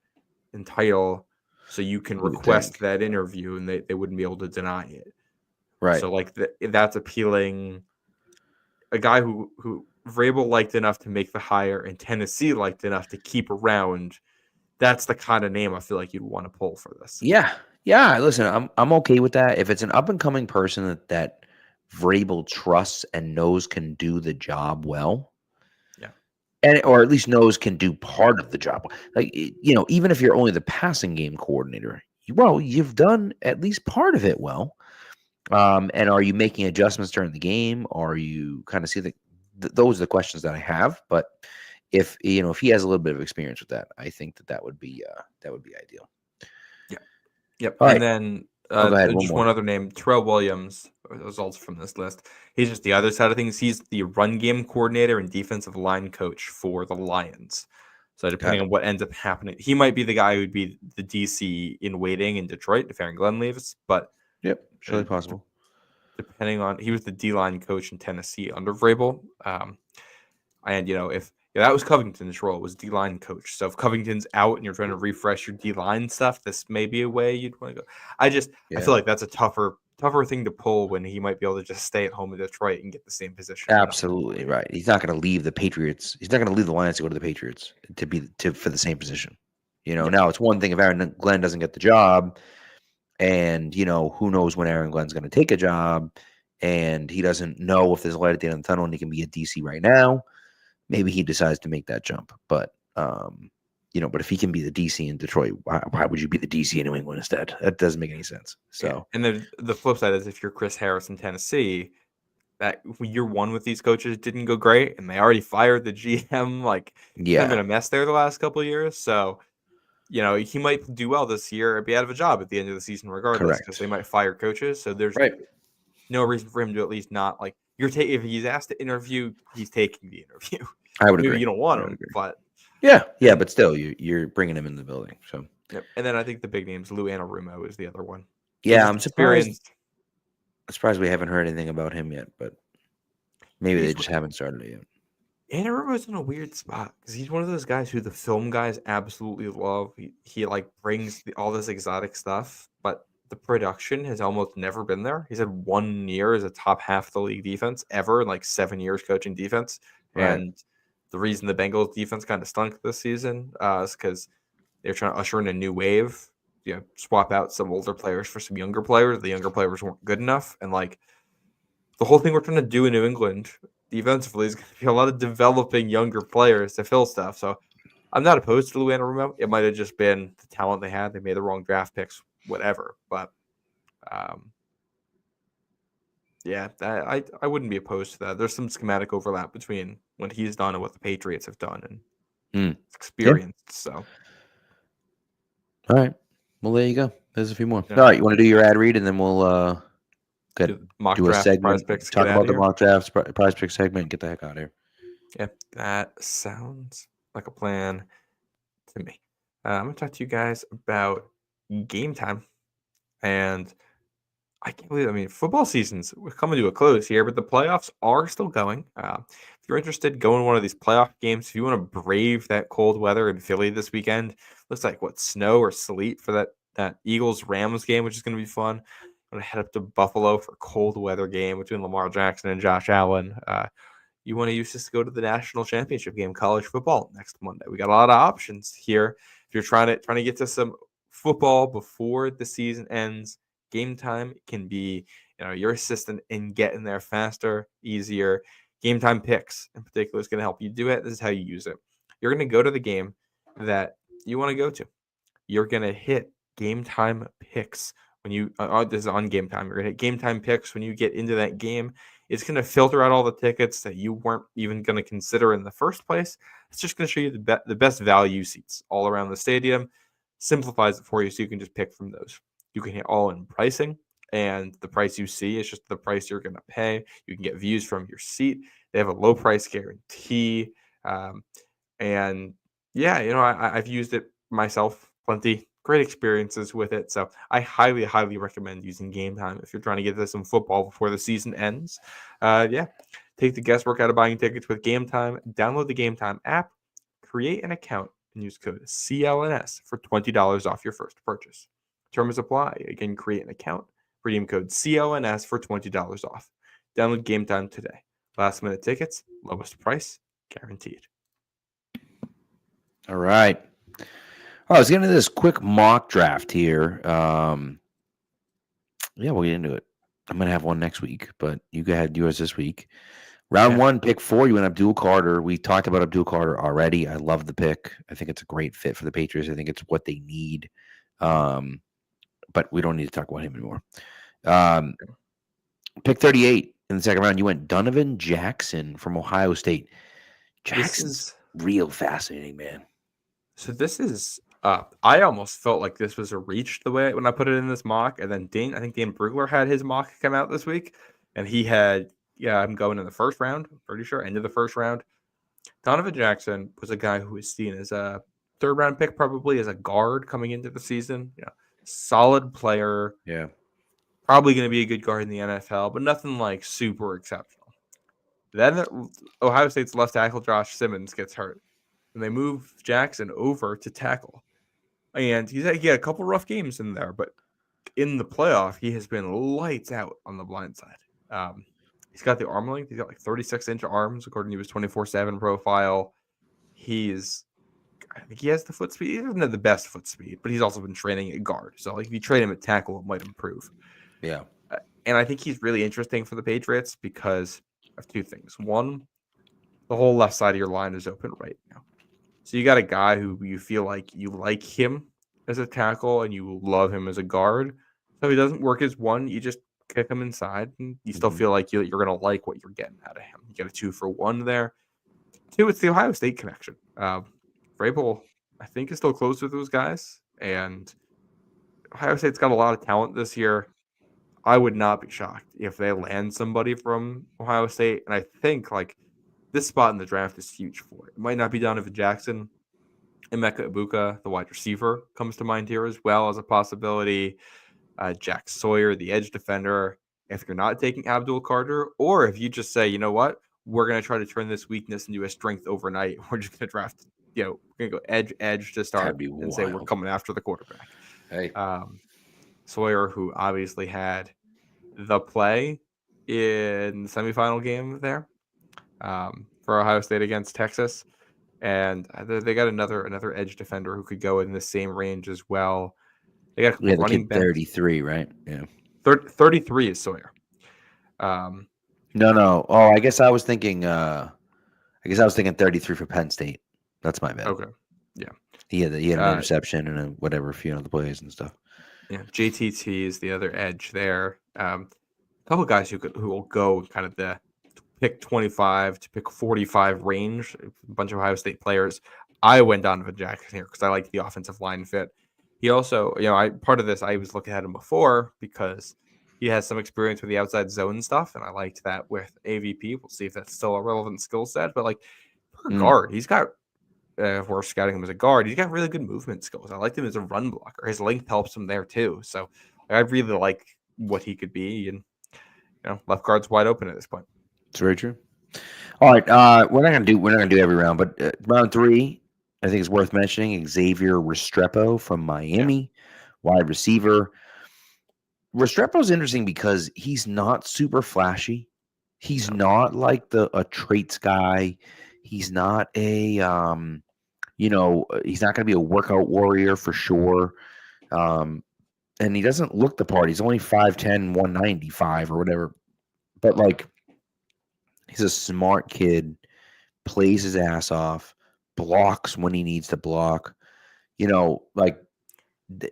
in title, so you can request that interview, and they wouldn't be able to deny it. Right. So that's appealing. A guy who Vrabel liked enough to make the hire, and Tennessee liked enough to keep around. That's the kind of name I feel like you'd want to pull for this. Yeah. Listen, I'm okay with that. If it's an up and coming person that Vrabel trusts and knows can do the job well, or at least knows can do part of the job. Like even if you're only the passing game coordinator, you've done at least part of it well. And are you making adjustments during the game? Or are you kind of see those are the questions that I have. But if he has a little bit of experience with that, I think that would be ideal. Yep. All and right. then one other name, Terrell Williams, results from this list. He's just the other side of things. He's the run game coordinator and defensive line coach for the Lions. So depending on what ends up happening, he might be the guy who'd be the DC in waiting in Detroit if Aaron Glenn leaves. But surely possible. Depending on, he was the D-line coach in Tennessee under Vrabel. And if that was Covington's role, was D-line coach. So if Covington's out and you're trying to refresh your D-line stuff, this may be a way you'd want to go. I feel like that's a tougher thing to pull when he might be able to just stay at home in Detroit and get the same position. Absolutely right. He's not going to leave the Patriots. He's not going to leave the Lions to go to the Patriots for the same position. Now it's one thing if Aaron Glenn doesn't get the job, and who knows when Aaron Glenn's going to take a job, and he doesn't know if there's a light at the end of the tunnel and he can be a DC right now. Maybe he decides to make that jump, but but if he can be the DC in Detroit, why would you be the DC in New England instead? That doesn't make any sense. So, and then the flip side is if you're Chris Harris in Tennessee, that year one with these coaches didn't go great, and they already fired the GM. It's been a mess there the last couple of years. So, he might do well this year or be out of a job at the end of the season, regardless, because they might fire coaches. So there's no reason for him to at least not if he's asked to interview, he's taking the interview. I would agree. You don't want him, but but still, you're bringing him in the building. So, and then I think the big names, Lou Anarumo is the other one. Yeah, I'm surprised. I'm surprised we haven't heard anything about him yet, but maybe they just haven't started it yet. Anarumo's in a weird spot because he's one of those guys who the film guys absolutely love. He brings all this exotic stuff, but the production has almost never been there. He's had 1 year as a top half of the league defense ever in 7 years coaching defense. Right. And the reason the Bengals defense kind of stunk this season is because they're trying to usher in a new wave. Swap out some older players for some younger players. The younger players weren't good enough, and like the whole thing we're trying to do in New England defensively is going to be a lot of developing younger players to fill stuff. So I'm not opposed to Lou Anarumo. It might have just been the talent they had. They made the wrong draft picks, whatever. But yeah, I wouldn't be opposed to that. There's some schematic overlap between what he's done and what the Patriots have done and experienced. Yeah. So, all right. Well, there you go. There's a few more. Yeah. All right, you want to do your ad read, and then we'll do a segment, talk about the mock drafts, prize pick segment, and get the heck out of here. Yeah, that sounds like a plan to me. I'm going to talk to you guys about game time. And I can't believe it. I mean, football season's coming to a close here, but the playoffs are still going. If you're interested, go in one of these playoff games. If you want to brave that cold weather in Philly this weekend, looks like snow or sleet for that Eagles-Rams game, which is going to be fun. I'm going to head up to Buffalo for a cold weather game between Lamar Jackson and Josh Allen. You want to use this to go to the national championship game, college football, next Monday. We got a lot of options here. If you're trying to get to some football before the season ends, game time can be your assistant in getting there faster, easier. Game time picks in particular is going to help you do it. This is how you use it. You're going to go to the game that you want to go to. You're going to hit game time picks when you this is on game time. You're going to hit game time picks when you get into that game. It's going to filter out all the tickets that you weren't even going to consider in the first place. It's just going to show you the best value seats all around the stadium. Simplifies it for you so you can just pick from those. You can hit all-in pricing, and the price you see is just the price you're going to pay. You can get views from your seat. They have a low price guarantee. And yeah, I've used it myself plenty. Great experiences with it. So I highly, highly recommend using Game Time if you're trying to get to some football before the season ends. Take the guesswork out of buying tickets with Game Time. Download the Game Time app, create an account, and use code CLNS for $20 off your first purchase. Terms apply. Again, create an account, redeem code CLNS for $20 off. Download Game Time today. Last minute tickets, lowest price, guaranteed. All right. Let's get into this quick mock draft here. We'll get into it. I'm going to have one next week, but you go ahead and do yours this week. Round 1, pick 4, you went Abdul Carter. We talked about Abdul Carter already. I love the pick. I think it's a great fit for the Patriots. I think it's what they need. But we don't need to talk about him anymore. Pick 38 in the second round, you went Donovan Jackson from Ohio State. Jackson's real fascinating, man. So this is I almost felt like this was a reach the way when I put it in this mock, and then I think Dan Brugler had his mock come out this week, and he had I'm going in the first round, I'm pretty sure, end of the first round. Donovan Jackson was a guy who was seen as a third round pick, probably as a guard coming into the season. Solid player. Yeah. Probably going to be a good guard in the NFL, but nothing like super exceptional. Then Ohio State's left tackle Josh Simmons gets hurt, and they move Jackson over to tackle. And he had a couple rough games in there, but in the playoff, he has been lights out on the blind side. He's got the arm length. He's got 36-inch arms, according to his 24/7 profile. I think he has the foot speed. He doesn't have the best foot speed, but he's also been training at guard. So, if you train him at tackle, it might improve. Yeah. And I think he's really interesting for the Patriots because of two things. One, the whole left side of your line is open right now. So you got a guy who you feel like you like him as a tackle and you love him as a guard. So if he doesn't work as one, you just kick him inside and you still feel like you're going to like what you're getting out of him. You get a 2-for-1 there. 2, it's the Ohio State connection. Vrabel, I think, is still close with those guys. And Ohio State's got a lot of talent this year. I would not be shocked if they land somebody from Ohio State. And I think, this spot in the draft is huge for it. It might not be Donovan Jackson. Emeka Ibuka, the wide receiver, comes to mind here as well as a possibility. Jack Sawyer, the edge defender. If you're not taking Abdul Carter, or if you just say, you know what, we're going to try to turn this weakness into a strength overnight. We're just going to draft, we're going to go edge to start and say we're coming after the quarterback. Hey. Sawyer, who obviously had the play in the semifinal game there. for Ohio State against Texas, and they got another edge defender who could go in the same range as well. They got Yeah, the running kid back 33, right? Yeah. 33 is Sawyer. No. Oh, I guess I was thinking 33 for Penn State. That's my bad. Okay. Yeah. He had an interception and a few other plays and stuff. Yeah. JTT is the other edge there. A couple of guys who will go kind of the pick 25 to pick 45 range. A bunch of Ohio State players. I went Donovan Jackson here because I like the offensive line fit. He also, part of this, I was looking at him before because he has some experience with the outside zone stuff, and I liked that with AVP. We'll see if that's still a relevant skill set. But like for guard, he's got, if we're scouting him as a guard, he's got really good movement skills. I liked him as a run blocker. His length helps him there too. So I really like what he could be, and left guard's wide open at this point. It's very true. All right, we're not gonna do every round, but round 3, I think it's worth mentioning. Xavier Restrepo from Miami, wide receiver. Restrepo's interesting because he's not super flashy. He's not like a traits guy. He's not a he's not going to be a workout warrior for sure. And he doesn't look the part. He's only 5'10", 195 or whatever. But like he's a smart kid, plays his ass off, blocks when he needs to block.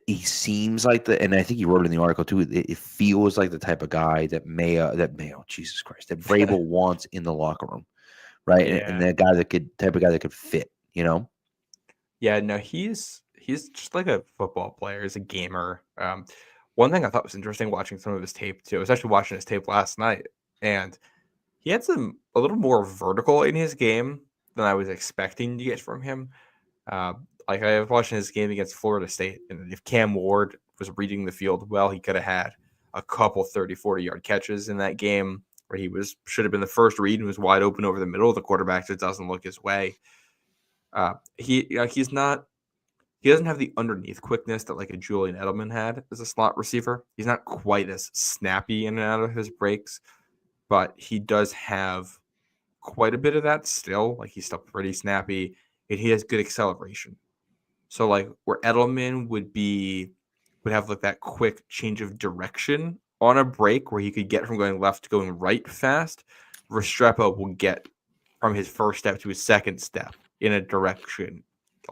He seems like and I think he wrote it in the article too. It feels like the type of guy that Jesus Christ, that Vrabel wants in the locker room, right? Yeah. And that guy type of guy that could fit, Yeah, no, he's just like a football player. He's a gamer. One thing I thought was interesting watching some of his tape too. I was actually watching his tape last night, and he had a little more vertical in his game than I was expecting to get from him. Like I was watching his game against Florida State, and if Cam Ward was reading the field well, he could have had a couple 30, 40-yard catches in that game where he should have been the first read and was wide open over the middle. The quarterback just doesn't look his way. He doesn't have the underneath quickness that like a Julian Edelman had as a slot receiver. He's not quite as snappy in and out of his breaks, but he does have quite a bit of that still. Like he's still pretty snappy, and he has good acceleration. So like where Edelman would have like that quick change of direction on a break where he could get from going left to going right fast, Restrepo will get from his first step to his second step in a direction.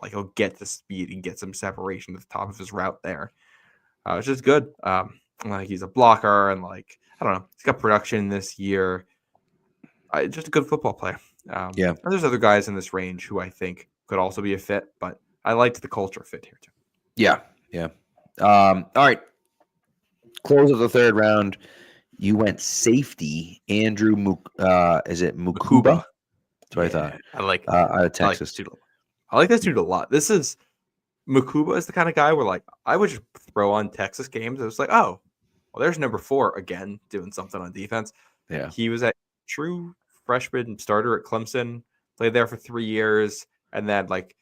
Like he'll get the speed and get some separation at the top of his route there. It's just good. Like he's a blocker and like, I don't know, he's got production this year. Just a good football player. And there's other guys in this range who I think could also be a fit, but I liked the culture fit here too. Yeah. All right. Close of the third round. You went safety, Andrew is it Mukuba? That's what I thought. I like out of Texas. I like this dude a lot. This is Mukuba is the kind of guy where like I would just throw on Texas games. It was like, oh, well, there's number 4 again doing something on defense. Yeah. He was a true freshman starter at Clemson, played there for 3 years, and then like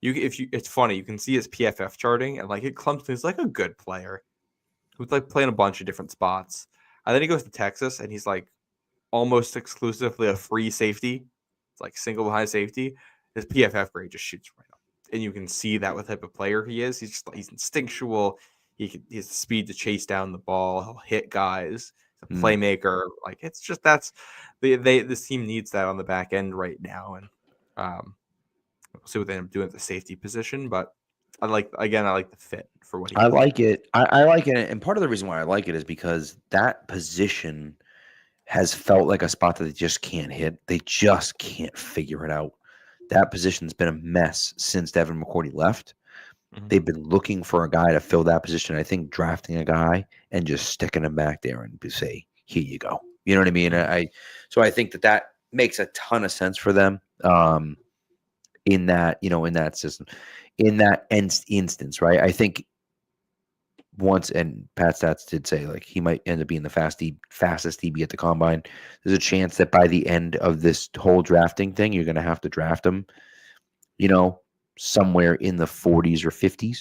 it's funny, you can see his PFF charting, and like at Clemson, he's like a good player who's like playing a bunch of different spots. And then he goes to Texas, and he's like almost exclusively a free safety. It's like single high safety. His PFF grade just shoots right up, and you can see that what type of player he is. He's instinctual. He has the speed to chase down the ball. He'll hit guys. He's a playmaker. Like it's just this team needs that on the back end right now, and we'll see what they end up doing at the safety position. But I like the fit for what he. I like it. I like it, and part of the reason why I like it is because that position has felt like a spot that they just can't hit. They just can't figure it out. That position's been a mess since Devin McCourty left. Mm-hmm. They've been looking for a guy to fill that position. I think drafting a guy and just sticking him back there and say, "Here you go." You know what I mean? So I think that makes a ton of sense for them. In that system, in that instance, right? I think once, and Pat Stats did say like he might end up being the fastest DB at the combine. There's a chance that by the end of this whole drafting thing, you're going to have to draft him, somewhere in the 40s or 50s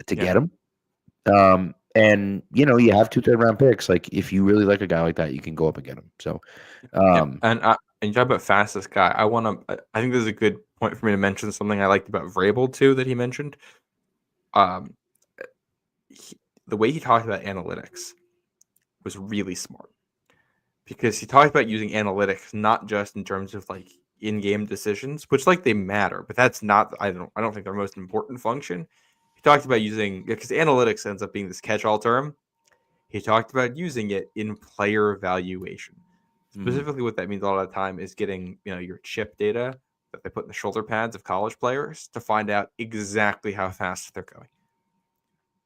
to get him. And you have 2 third-round picks. Like if you really like a guy like that, you can go up and get him. So, and And you talk about fastest guy. I think this is a good point for me to mention something I liked about Vrabel too that he mentioned. Um, the way he talked about analytics was really smart because he talked about using analytics not just in terms of like in-game decisions, which like they matter, but that's not I don't think their most important function. He talked about using because analytics ends up being this catch-all term. He talked about using it in player evaluation. Specifically, what that means a lot of the time is getting your chip data that they put in the shoulder pads of college players to find out exactly how fast they're going.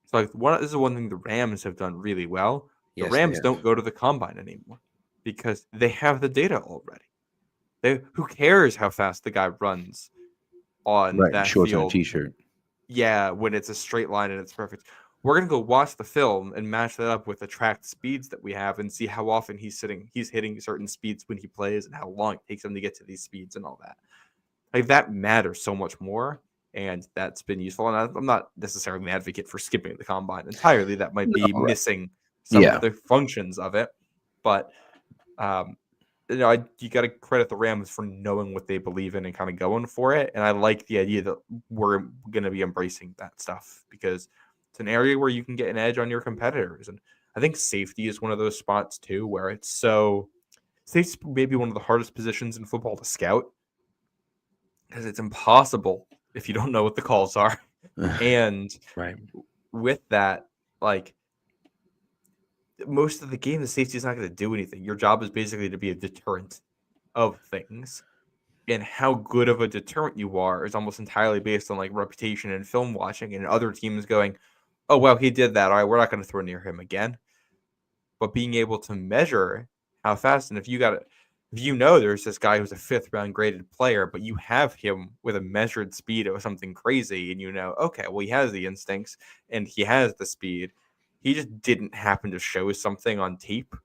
So like this is one thing the Rams have done really well. The Yes, Rams don't go to the combine anymore because they have the data already. Who cares how fast the guy runs on right. that Shorts on a field? t-shirt. Yeah, when it's a straight line and it's perfect. We're gonna go watch the film and match that up with the tracked speeds that we have and see how often he's hitting certain speeds when he plays and how long it takes him to get to these speeds and all that. Like that matters so much more, and that's been useful. And I'm not necessarily an advocate for skipping the combine entirely. That might be No, right. missing some of the functions of it, but you got to credit the Rams for knowing what they believe in and kind of going for it. And I like the idea that we're going to be embracing that stuff because it's an area where you can get an edge on your competitors. And I think safety is one of those spots too, where safety's maybe one of the hardest positions in football to scout because it's impossible if you don't know what the calls are. And right. with that, like, most of the game, the safety is not going to do anything. Your job is basically to be a deterrent of things. And how good of a deterrent you are is almost entirely based on like reputation and film watching and other teams going, oh, well, he did that. All right, we're not going to throw near him again. But being able to measure how fast, and if you know there's this guy who's a 5th round graded player, but you have him with a measured speed of something crazy, and okay, well, he has the instincts and he has the speed. He just didn't happen to show something on tape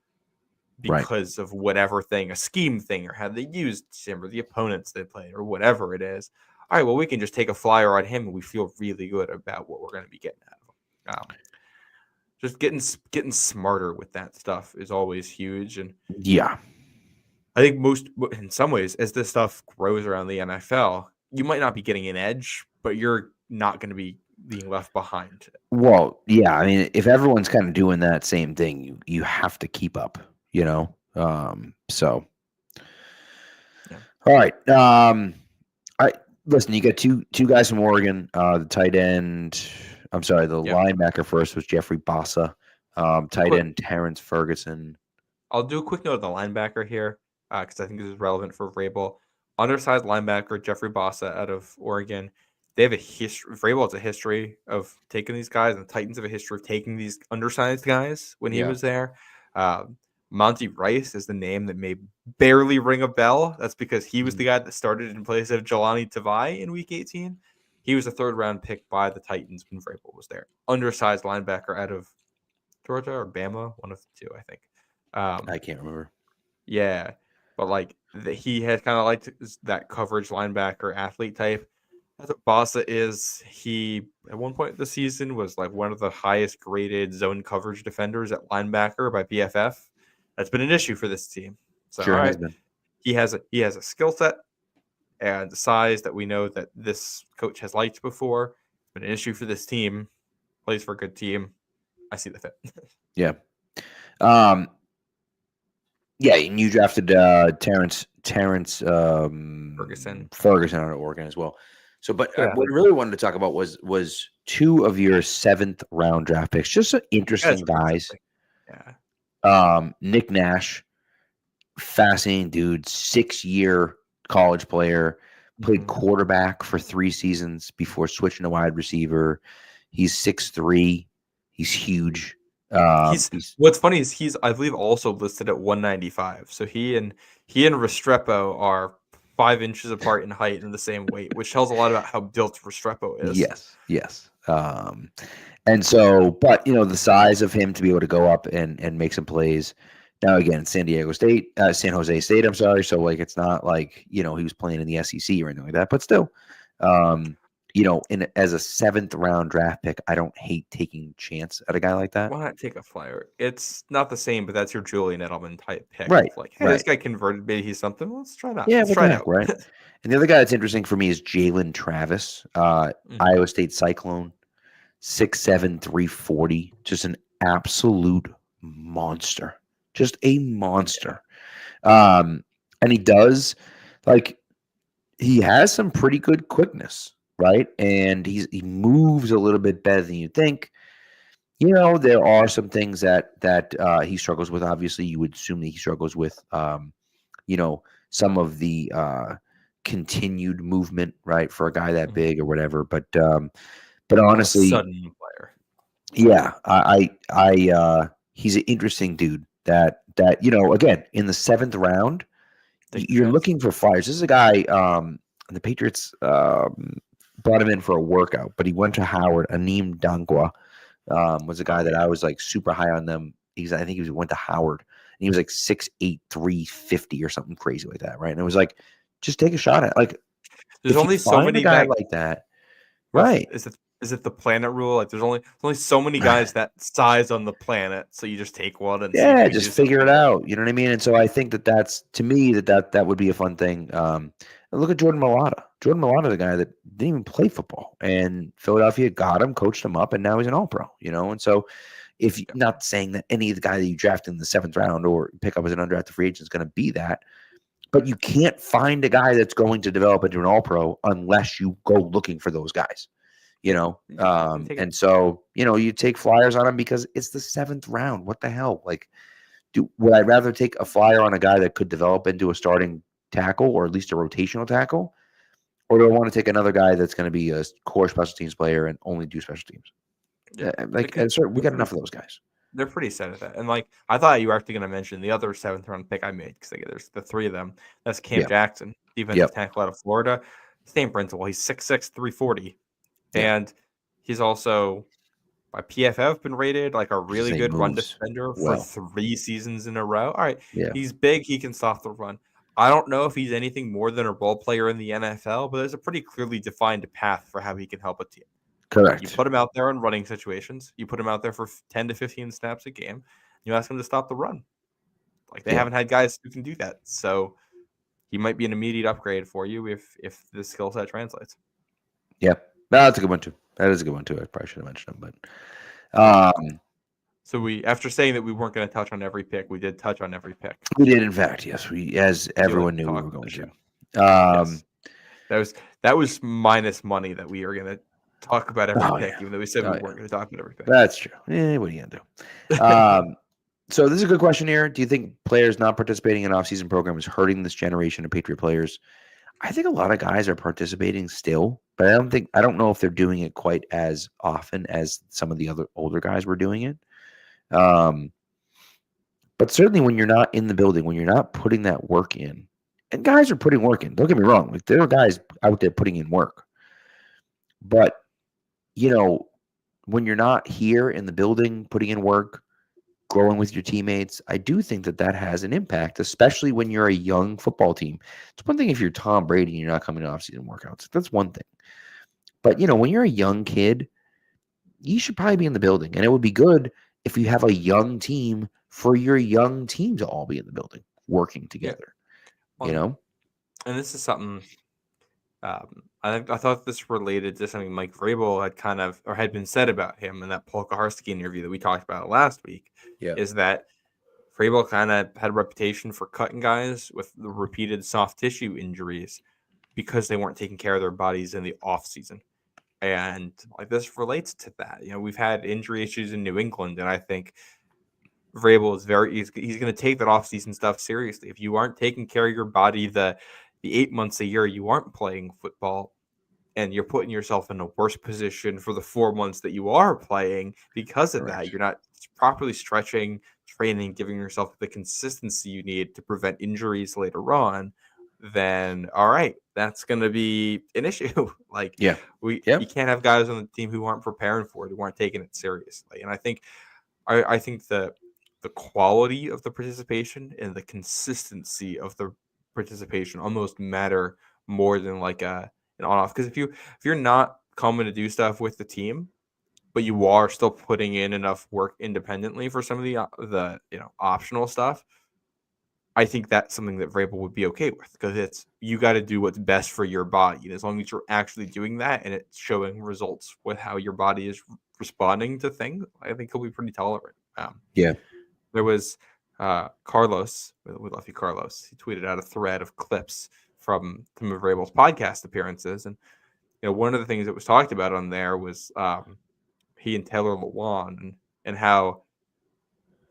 because of whatever thing, a scheme thing, or how they used him, or the opponents they played, or whatever it is. All right, well, we can just take a flyer on him, and we feel really good about what we're going to be getting out of him. Just getting smarter with that stuff is always huge, and yeah, I think in some ways, as this stuff grows around the NFL, you might not be getting an edge, but you're not going to be being left behind. Well, yeah. I mean, if everyone's kind of doing that same thing, you have to keep up. So. Yeah. All right. Listen. You got two guys from Oregon. The tight end. I'm sorry. The linebacker first was Jeffrey Bossa. Tight end Terrence Ferguson. I'll do a quick note of the linebacker here because I think this is relevant for Vrabel. Undersized linebacker Jeffrey Bossa out of Oregon. They have a history. Vrabel has a history of taking these guys, and the Titans have a history of taking these undersized guys when he was there. Monty Rice is the name that may barely ring a bell. That's because he was the guy that started in place of Jelani Tavai in Week 18. He was a 3rd-round pick by the Titans when Vrabel was there. Undersized linebacker out of Georgia or Bama, one of the two, I think. I can't remember. Yeah, but he had kind of liked that coverage linebacker athlete type. That's what Bossa is. He at one point this season was like one of the highest graded zone coverage defenders at linebacker by PFF. That's been an issue for this team. So Sure has been. He has a skill set and the size that we know that this coach has liked before. It's been an issue for this team. Plays for a good team. I see the fit. Yeah. Yeah, and you drafted Terrence Ferguson out of Oregon as well. So, but what I really wanted to talk about was 2 of your 7th round draft picks. Just interesting guys. Yeah. Nick Nash, fascinating dude, 6-year college player, played quarterback for 3 seasons before switching to wide receiver. He's 6'3". He's huge. What's funny is he's, I believe, also listed at 195. So he and Restrepo are 5 inches apart in height and the same weight, which tells a lot about how built Restrepo is. Yes. And so, but the size of him to be able to go up and make some plays. Now again, San Jose State. I'm sorry. So it's not like he was playing in the SEC or anything like that. But still, as a 7th round draft pick, I don't hate taking a chance at a guy like that. Why not take a flyer? It's not the same, but that's your Julian Edelman type pick. Right, Of like, hey, right. this guy converted. Maybe he's something. Well, let's try it out. Yeah, Let's what try the it heck, out. right? And the other guy that's interesting for me is Jalen Travis, Iowa State Cyclone, 6'7", 340, just an absolute monster, just a monster. And he does, like, he has some pretty good quickness, right? And he moves a little bit better than you think. There are some things that he struggles with. Obviously, you would assume that he struggles with, some of the continued movement, right, for a guy that big or whatever. But honestly, Sudden player. yeah, he's an interesting dude. That again, in the 7th round, you're looking for flyers. This is a guy. The Patriots brought him in for a workout, but he went to Howard. Aneem Dangwa was a guy that I was like super high on them. I think he went to Howard, and he was like 6'8", 350 or something crazy like that, right? And it was like, just take a shot at like. There's only so many guys like that, right? Is it the planet rule? Like, there's only so many guys that size on the planet, so you just take one and see if just figure it out. You know what I mean? And so I think that's, to me, that would be a fun thing. Look at Jordan Mailata. Jordan Mailata, the guy that didn't even play football, and Philadelphia got him, coached him up, and now he's an All-Pro. And so, if not saying that any of the guy that you draft in the 7th round or pick up as an undrafted free agent is going to be that, but you can't find a guy that's going to develop into an All-Pro unless you go looking for those guys. And so, you take flyers on him because it's the 7th round. What the hell? Like, would I rather take a flyer on a guy that could develop into a starting tackle or at least a rotational tackle? Or do I want to take another guy that's going to be a core special teams player and only do special teams? Yeah. We got enough of those guys. They're pretty set at that. And like, I thought you were actually going to mention the other 7th round pick I made, because there's the 3 of them. That's Cam Jackson, defensive tackle out of Florida. Same principle. He's 6'6", 340. And he's also, by PFF, been rated like a really good run defender for 3 seasons in a row. All right. He's big. He can stop the run. I don't know if he's anything more than a role player in the NFL, but there's a pretty clearly defined path for how he can help a team. Correct. You put him out there in running situations. You put him out there for 10 to 15 snaps a game. You ask him to stop the run. Like, they haven't had guys who can do that. So he might be an immediate upgrade for you if the skill set translates. Yeah. No, that's a good one too. That is a good one too. I probably should have mentioned him, but so we, after saying that we weren't going to touch on every pick, we did touch on every pick. We did, in fact, yes. We, as everyone knew, we were going to. Yes. That was minus money that we were going to talk about every pick, even though we said we weren't going to talk about every pick. That's true. What are you going to do? So this is a good question here. Do you think players not participating in off-season program is hurting this generation of Patriot players? I think a lot of guys are participating still, but I don't know if they're doing it quite as often as some of the other older guys were doing it. But certainly when you're not in the building, when you're not putting that work in, and guys are putting work in, don't get me wrong, like, there are guys out there putting in work. But, when you're not here in the building, putting in work, growing with your teammates, I do think that has an impact, especially when you're a young football team. It's one thing if you're Tom Brady and you're not coming to off-season workouts. That's one thing. But, when you're a young kid, you should probably be in the building. And it would be good if you have a young team for your young team to all be in the building working together, And this is something I thought this related to something Mike Vrabel had been said about him in that Paul Kaharski interview that we talked about last week. Is that Vrabel kind of had a reputation for cutting guys with the repeated soft tissue injuries because they weren't taking care of their bodies in the off season. And like, this relates to that. We've had injury issues in New England, and I think Vrabel is he's going to take that off-season stuff seriously. If you aren't taking care of your body the 8 months a year you aren't playing football, and you're putting yourself in a worse position for the 4 months that you are playing because of that, you're not properly stretching, training, giving yourself the consistency you need to prevent injuries later on, then all right, that's going to be an issue. You can't have guys on the team who aren't preparing for it, who aren't taking it seriously. And I think the quality of the participation and the consistency of the participation almost matter more than like an on-off. Because if you're not coming to do stuff with the team, but you are still putting in enough work independently for some of the optional stuff, I think that's something that Vrabel would be okay with, because it's you got to do what's best for your body, and as long as you're actually doing that and it's showing results with how your body is responding to things, I think he'll be pretty tolerant. Yeah. There was Carlos, we love you, Carlos. He tweeted out a thread of clips from some of Vrabel's podcast appearances, and one of the things that was talked about on there was he and Taylor Lewan and how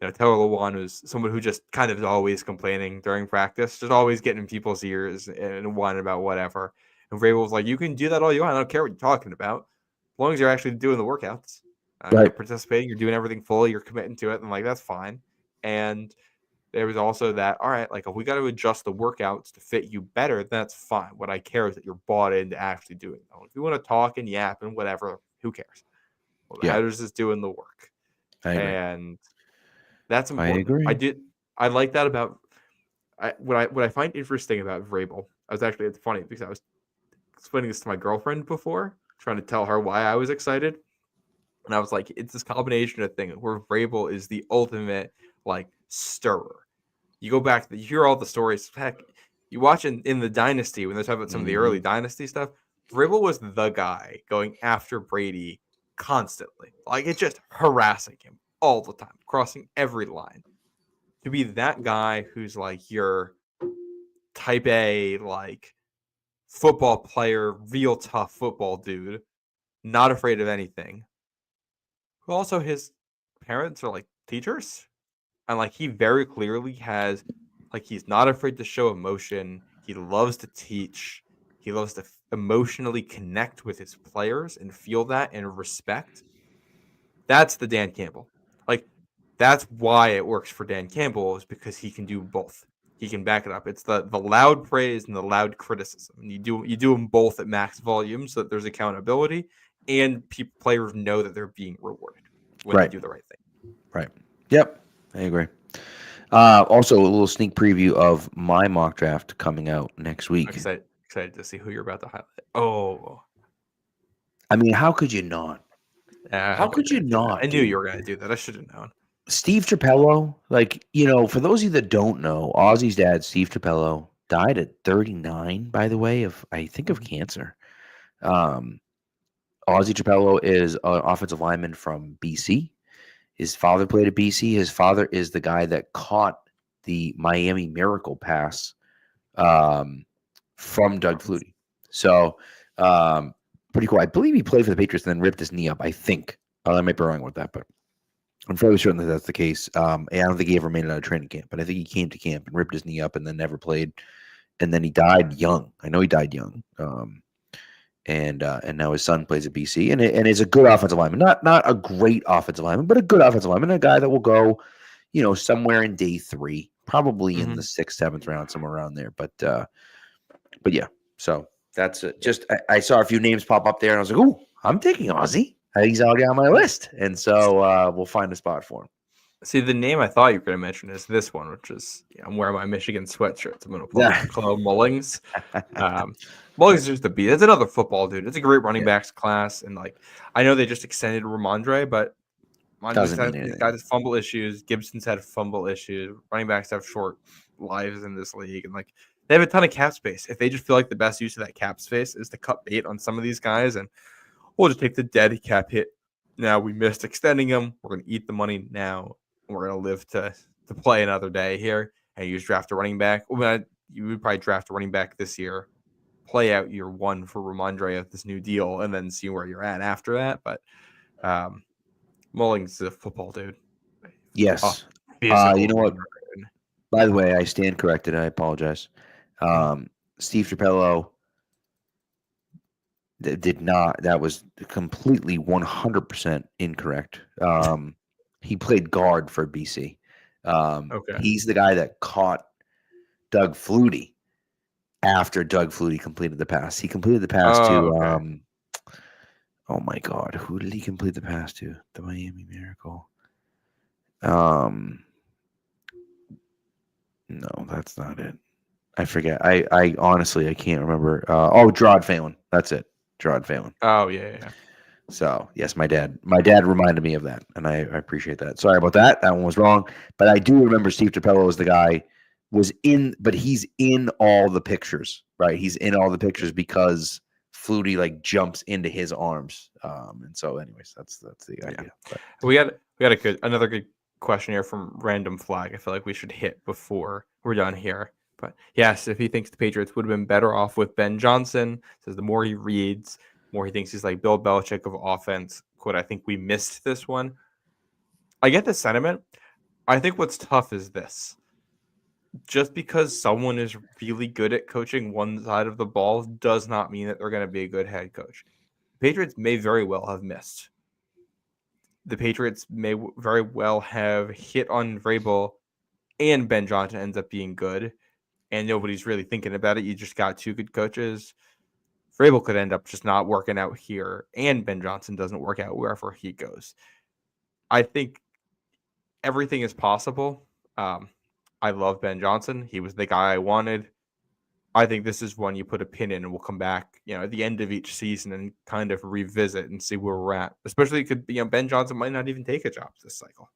Taylor Lewan was someone who just kind of is always complaining during practice, just always getting in people's ears and whining about whatever. And Vrabel was like, "You can do that all you want. I don't care what you're talking about, as long as you're actually doing the workouts, you're participating, you're doing everything fully, you're committing to it, and like that's fine." And there was also that, all right, like if we got to adjust the workouts to fit you better, that's fine. What I care is that you're bought into actually doing it. If you want to talk and yap and whatever, who cares? What matters is doing the work. And that's important. I agree. I like that about what I find interesting about Vrabel. It's funny because I was explaining this to my girlfriend before, trying to tell her why I was excited. And I was like, it's this combination of things where Vrabel is the ultimate like stirrer. You go back, you hear all the stories. Heck, you watch in the Dynasty when they're talking about some of the early Dynasty stuff. Vrabel was the guy going after Brady constantly. Like it's just harassing him all the time, crossing every line. To be that guy who's like your type A, like football player, real tough football dude, not afraid of anything. Who also his parents are like teachers. And like he very clearly has, like he's not afraid to show emotion. He loves to teach. He loves to emotionally connect with his players and feel that and respect. That's the Dan Campbell. Like that's why it works for Dan Campbell, is because he can do both. He can back it up. It's the loud praise and the loud criticism. And you do them both at max volume so that there's accountability and players know that they're being rewarded when they do the right thing. Right. Yep. I agree. Also, a little sneak preview of my mock draft coming out next week. Excited to see who you're about to highlight. Oh, I mean, how could you not? How could you not? I knew you were going to do that. I should have known. Steve Trapello, like, for those of you that don't know, Ozzy's dad, Steve Trapello, died at 39, by the way, of cancer. Ozzy Trapello is an offensive lineman from BC. His father played at BC. His father is the guy that caught the Miami Miracle pass from Doug Flutie. So pretty cool. I believe he played for the Patriots and then ripped his knee up, I think. I might be wrong with that, but I'm fairly certain that that's the case. I don't think he ever made it out of training camp, but I think he came to camp and ripped his knee up and then never played. And then he died young. I know he died young. And now his son plays at BC and is a good offensive lineman. Not a great offensive lineman, but a good offensive lineman. A guy that will go, somewhere in day 3, probably in the 6th, 7th round, somewhere around there. But yeah. So that's it. Just I saw a few names pop up there, and I was like, "Ooh, I'm taking Ozzy. He's already on my list." And so we'll find a spot for him. See, the name I thought you were going to mention is this one, which is I'm wearing my Michigan sweatshirt. I'm going to pull Chloe Mullings. Mullings is just a beat. It's another football dude. It's a great running backs class, and like I know they just extended Ramondre, but Ramondre's got his fumble issues. Gibson's had fumble issues. Running backs have short lives in this league, and like they have a ton of cap space. If they just feel like the best use of that cap space is to cut bait on some of these guys, and we'll just take the dead cap hit. Now we missed extending them. We're going to eat the money now. We're going to live to play another day here, and you just draft a running back. Well, you would probably draft a running back this year, play out year 1 for Ramondre of this new deal, and then see where you're at after that. But Mullings is a football dude. Yes. You know what? By the way, I stand corrected. I apologize. Steve Trapello did not. That was completely 100% incorrect. He played guard for BC. He's the guy that caught Doug Flutie after Doug Flutie completed the pass. He completed the pass to oh my God, who did he complete the pass to? The Miami Miracle. No, that's not it. I forget. I honestly I can't remember. Gerard Phelan. That's it. Gerard Phelan. Oh yeah. So yes, my dad reminded me of that, and I appreciate that. Sorry about that. That one was wrong, but I do remember Steve Trapello was the guy but he's in all the pictures, right? He's in all the pictures because Flutie like jumps into his arms, and so anyways, that's the idea. But We got another good question here from Random Flag. I feel like we should hit before we're done here. But yes, if he thinks the Patriots would have been better off with Ben Johnson, says the more he reads, more he thinks he's like Bill Belichick of offense. Quote, I think we missed this one. I get the sentiment. I think what's tough is this. Just because someone is really good at coaching one side of the ball does not mean that they're going to be a good head coach. The Patriots may very well have missed. The Patriots may very well have hit on Vrabel and Ben Johnson ends up being good, and nobody's really thinking about it. You just got two good coaches. Vrabel could end up just not working out here, and Ben Johnson doesn't work out wherever he goes. I think everything is possible. I love Ben Johnson. He was the guy I wanted. I think this is one you put a pin in, and we'll come back, at the end of each season and kind of revisit and see where we're at. Especially, Ben Johnson might not even take a job this cycle.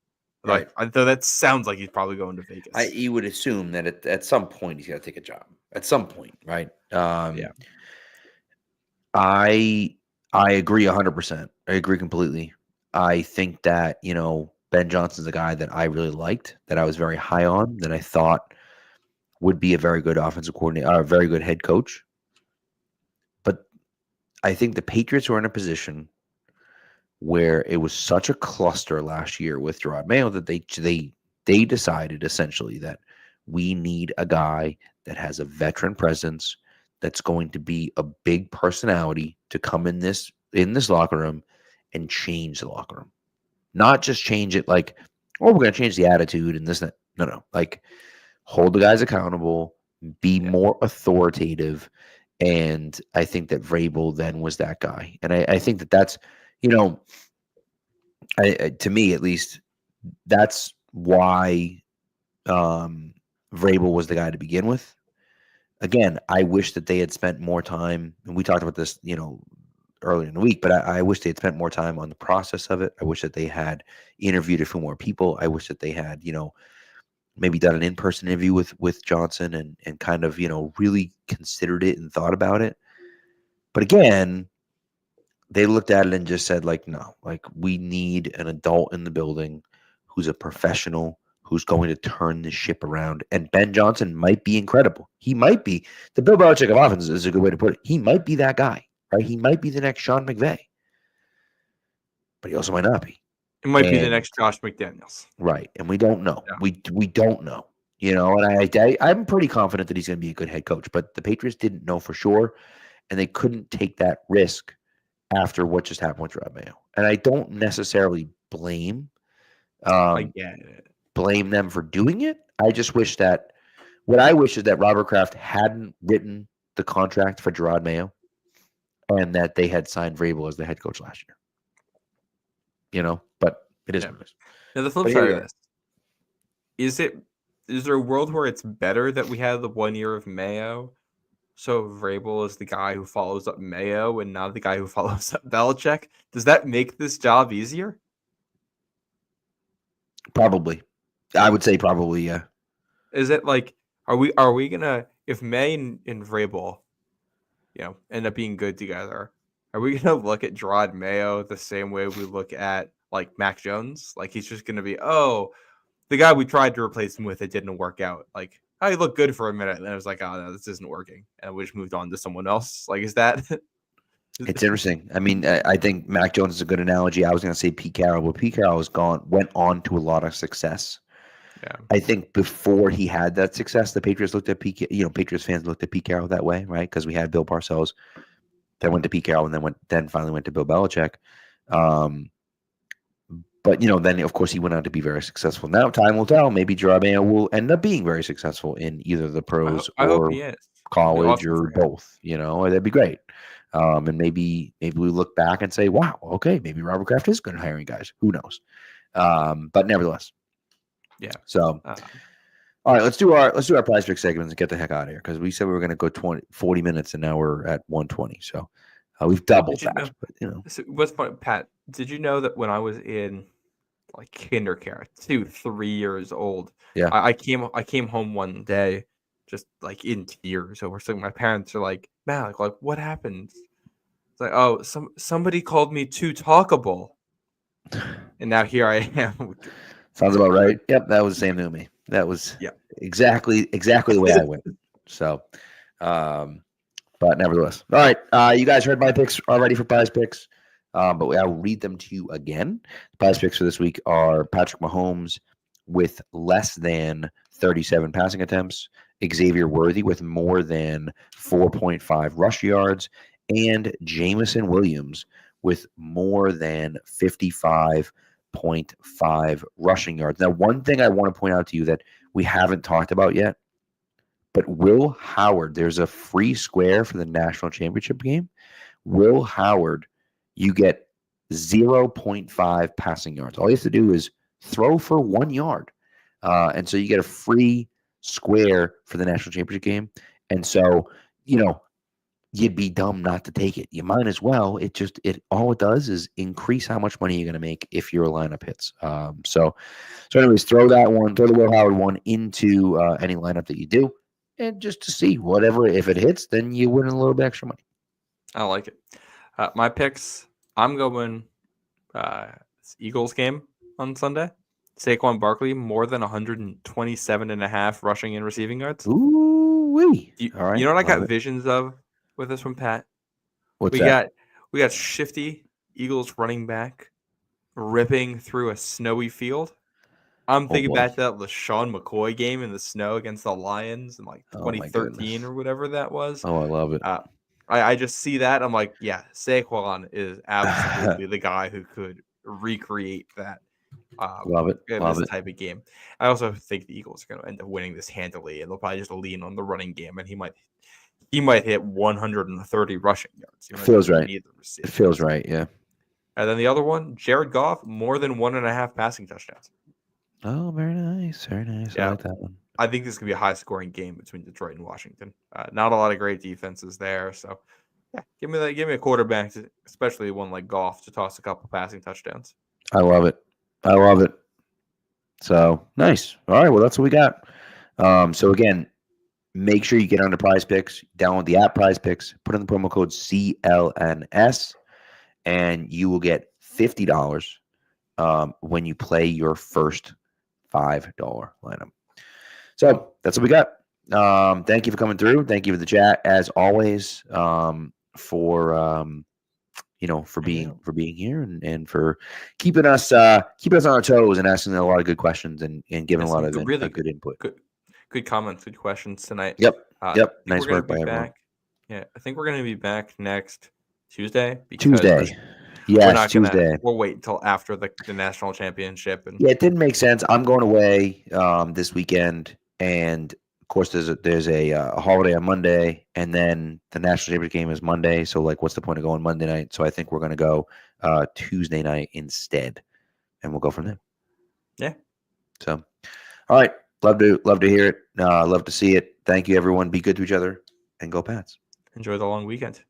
right. Though that sounds like he's probably going to Vegas. You would assume that at some point he's got to take a job. At some point, right? Yeah. I agree 100%. I agree completely. I think that Ben Johnson's a guy that I really liked, that I was very high on, that I thought would be a very good offensive coordinator, a very good head coach. But I think the Patriots were in a position where it was such a cluster last year with Gerard Mayo that they decided essentially that we need a guy that has a veteran presence, that's going to be a big personality to come in this locker room and change the locker room. Not just change it like, we're going to change the attitude and this and that. No. Like, hold the guys accountable, be more authoritative. And I think that Vrabel then was that guy. And I think that's, to me at least, that's why Vrabel was the guy to begin with. Again, I wish that they had spent more time, and we talked about this, earlier in the week, but I wish they had spent more time on the process of it. I wish that they had interviewed a few more people. I wish that they had, maybe done an in-person interview with Johnson and kind of, really considered it and thought about it. But again, they looked at it and just said, like, no, like, we need an adult in the building who's a professional, who's going to turn the ship around. And Ben Johnson might be incredible. He might be. The Bill Belichick of offense is a good way to put it. He might be that guy, right? He might be the next Sean McVay. But he also might not be. It might be the next Josh McDaniels. Right. And we don't know. Yeah. We don't know. And I'm pretty confident that he's going to be a good head coach. But the Patriots didn't know for sure. And they couldn't take that risk after what just happened with Gerard Mayo. And I don't necessarily blame I get it. Blame them for doing it. I just wish that Robert Kraft hadn't written the contract for Gerard Mayo and that they had signed Vrabel as the head coach last year. But it is what it is. Now the flip side of this, is there a world where it's better that we had the 1 year of Mayo? So Vrabel is the guy who follows up Mayo and not the guy who follows up Belichick? Does that make this job easier? Probably. I would say probably, yeah. Is it like, are we gonna, if May and Vrabel, end up being good together, are we gonna look at Gerard Mayo the same way we look at like Mac Jones? Like, he's just gonna be, the guy we tried to replace him with, it didn't work out. Like, he looked good for a minute, and I was like, oh no, this isn't working, and we just moved on to someone else. Like, is that? It's interesting. I mean, I think Mac Jones is a good analogy. I was going to say Pete Carroll, but Pete Carroll went on to a lot of success. Yeah. I think before he had that success, the Patriots looked at Patriots fans looked at Pete Carroll that way, right? Because we had Bill Parcells, then went to Pete Carroll, and then finally went to Bill Belichick. But then of course he went on to be very successful. Now time will tell. Maybe Gerard Mayo will end up being very successful in either the pros or college or both. That'd be great. And maybe we look back and say, wow, okay, maybe Robert Kraft is good at hiring guys. Who knows? But nevertheless. Yeah. So, all right, let's do our prize pick segments and get the heck out of here because we said we were going to go 40 minutes and now we're at 120. So, We've doubled Did you that. know? But, So what's funny, Pat? Did you know that when I was in like kindergarten, 2, 3 years old, Yeah. I came home one day, just like in tears over something. My parents are like, "Man, like what happened?" It's like, "Oh, somebody called me too talkable," and now here I am. Sounds about right. Yep, that was the same to me. That was Yeah. exactly the way I went. So, but nevertheless, all right. You guys heard my picks already for Prize Picks, but I'll read them to you again. The Prize Picks for this week are Patrick Mahomes with less than 37 passing attempts, Xavier Worthy with more than 4.5 rush yards, and Jamison Williams with more than 55.5 rushing yards. Now, one thing I want to point out to you that we haven't talked about yet, but Will Howard, there's a free square for the national championship game. Will Howard, you get 0.5 passing yards. All you have to do is throw for 1 yard. And so you get a free square for the national championship game. And so, you'd be dumb not to take it. You might as well. All it does is increase how much money you're going to make if your lineup hits. So anyways, throw the Will Howard one into any lineup that you do, and just to see whatever. If it hits, then you win a little bit extra money. I like it. My picks, I'm going Eagles game on Sunday. Saquon Barkley, more than 127.5 rushing and receiving yards. Ooh-wee. All right. You know what I got visions of with this one, Pat? What's that? We got shifty Eagles running back ripping through a snowy field. I'm thinking back to that LaShawn McCoy game in the snow against the Lions in like 2013 or whatever that was. Oh, I love it. I just see that. I'm like, yeah, Saquon is absolutely the guy who could recreate that. Love it. In Love this it. type of game. I also think the Eagles are going to end up winning this handily, and they'll probably just lean on the running game, and he might hit 130 rushing yards. Feels right. It feels right, yeah. And then the other one, Jared Goff, more than 1.5 passing touchdowns. Oh, very nice. Very nice. Yeah. I like that one. I think this could be a high-scoring game between Detroit and Washington. Not a lot of great defenses there, so yeah, give me a quarterback, especially one like Goff, to toss a couple passing touchdowns. I love it. So nice. All right, well that's what we got. So again, make sure you get on the Prize Picks, download the app Prize Picks, put in the promo code CLNS, and you will get $50 when you play your first $5 lineup. So that's what we got. Thank you for coming through. Thank you for the chat as always. For being here and for keeping us on our toes and asking a lot of good questions and giving a lot of good input. Good comments, good questions tonight. Yep. Nice work by everyone. Yeah, I think we're going to be back next Tuesday. Yes, Tuesday. We'll wait until after the national championship. Yeah, it didn't make sense. I'm going away this weekend, and of course there's a holiday on Monday, and then the national championship game is Monday. So what's the point of going Monday night? So I think we're going to go Tuesday night instead, and we'll go from there. Yeah. So, all right, love to hear it. Love to see it. Thank you, everyone. Be good to each other, and go Pats. Enjoy the long weekend.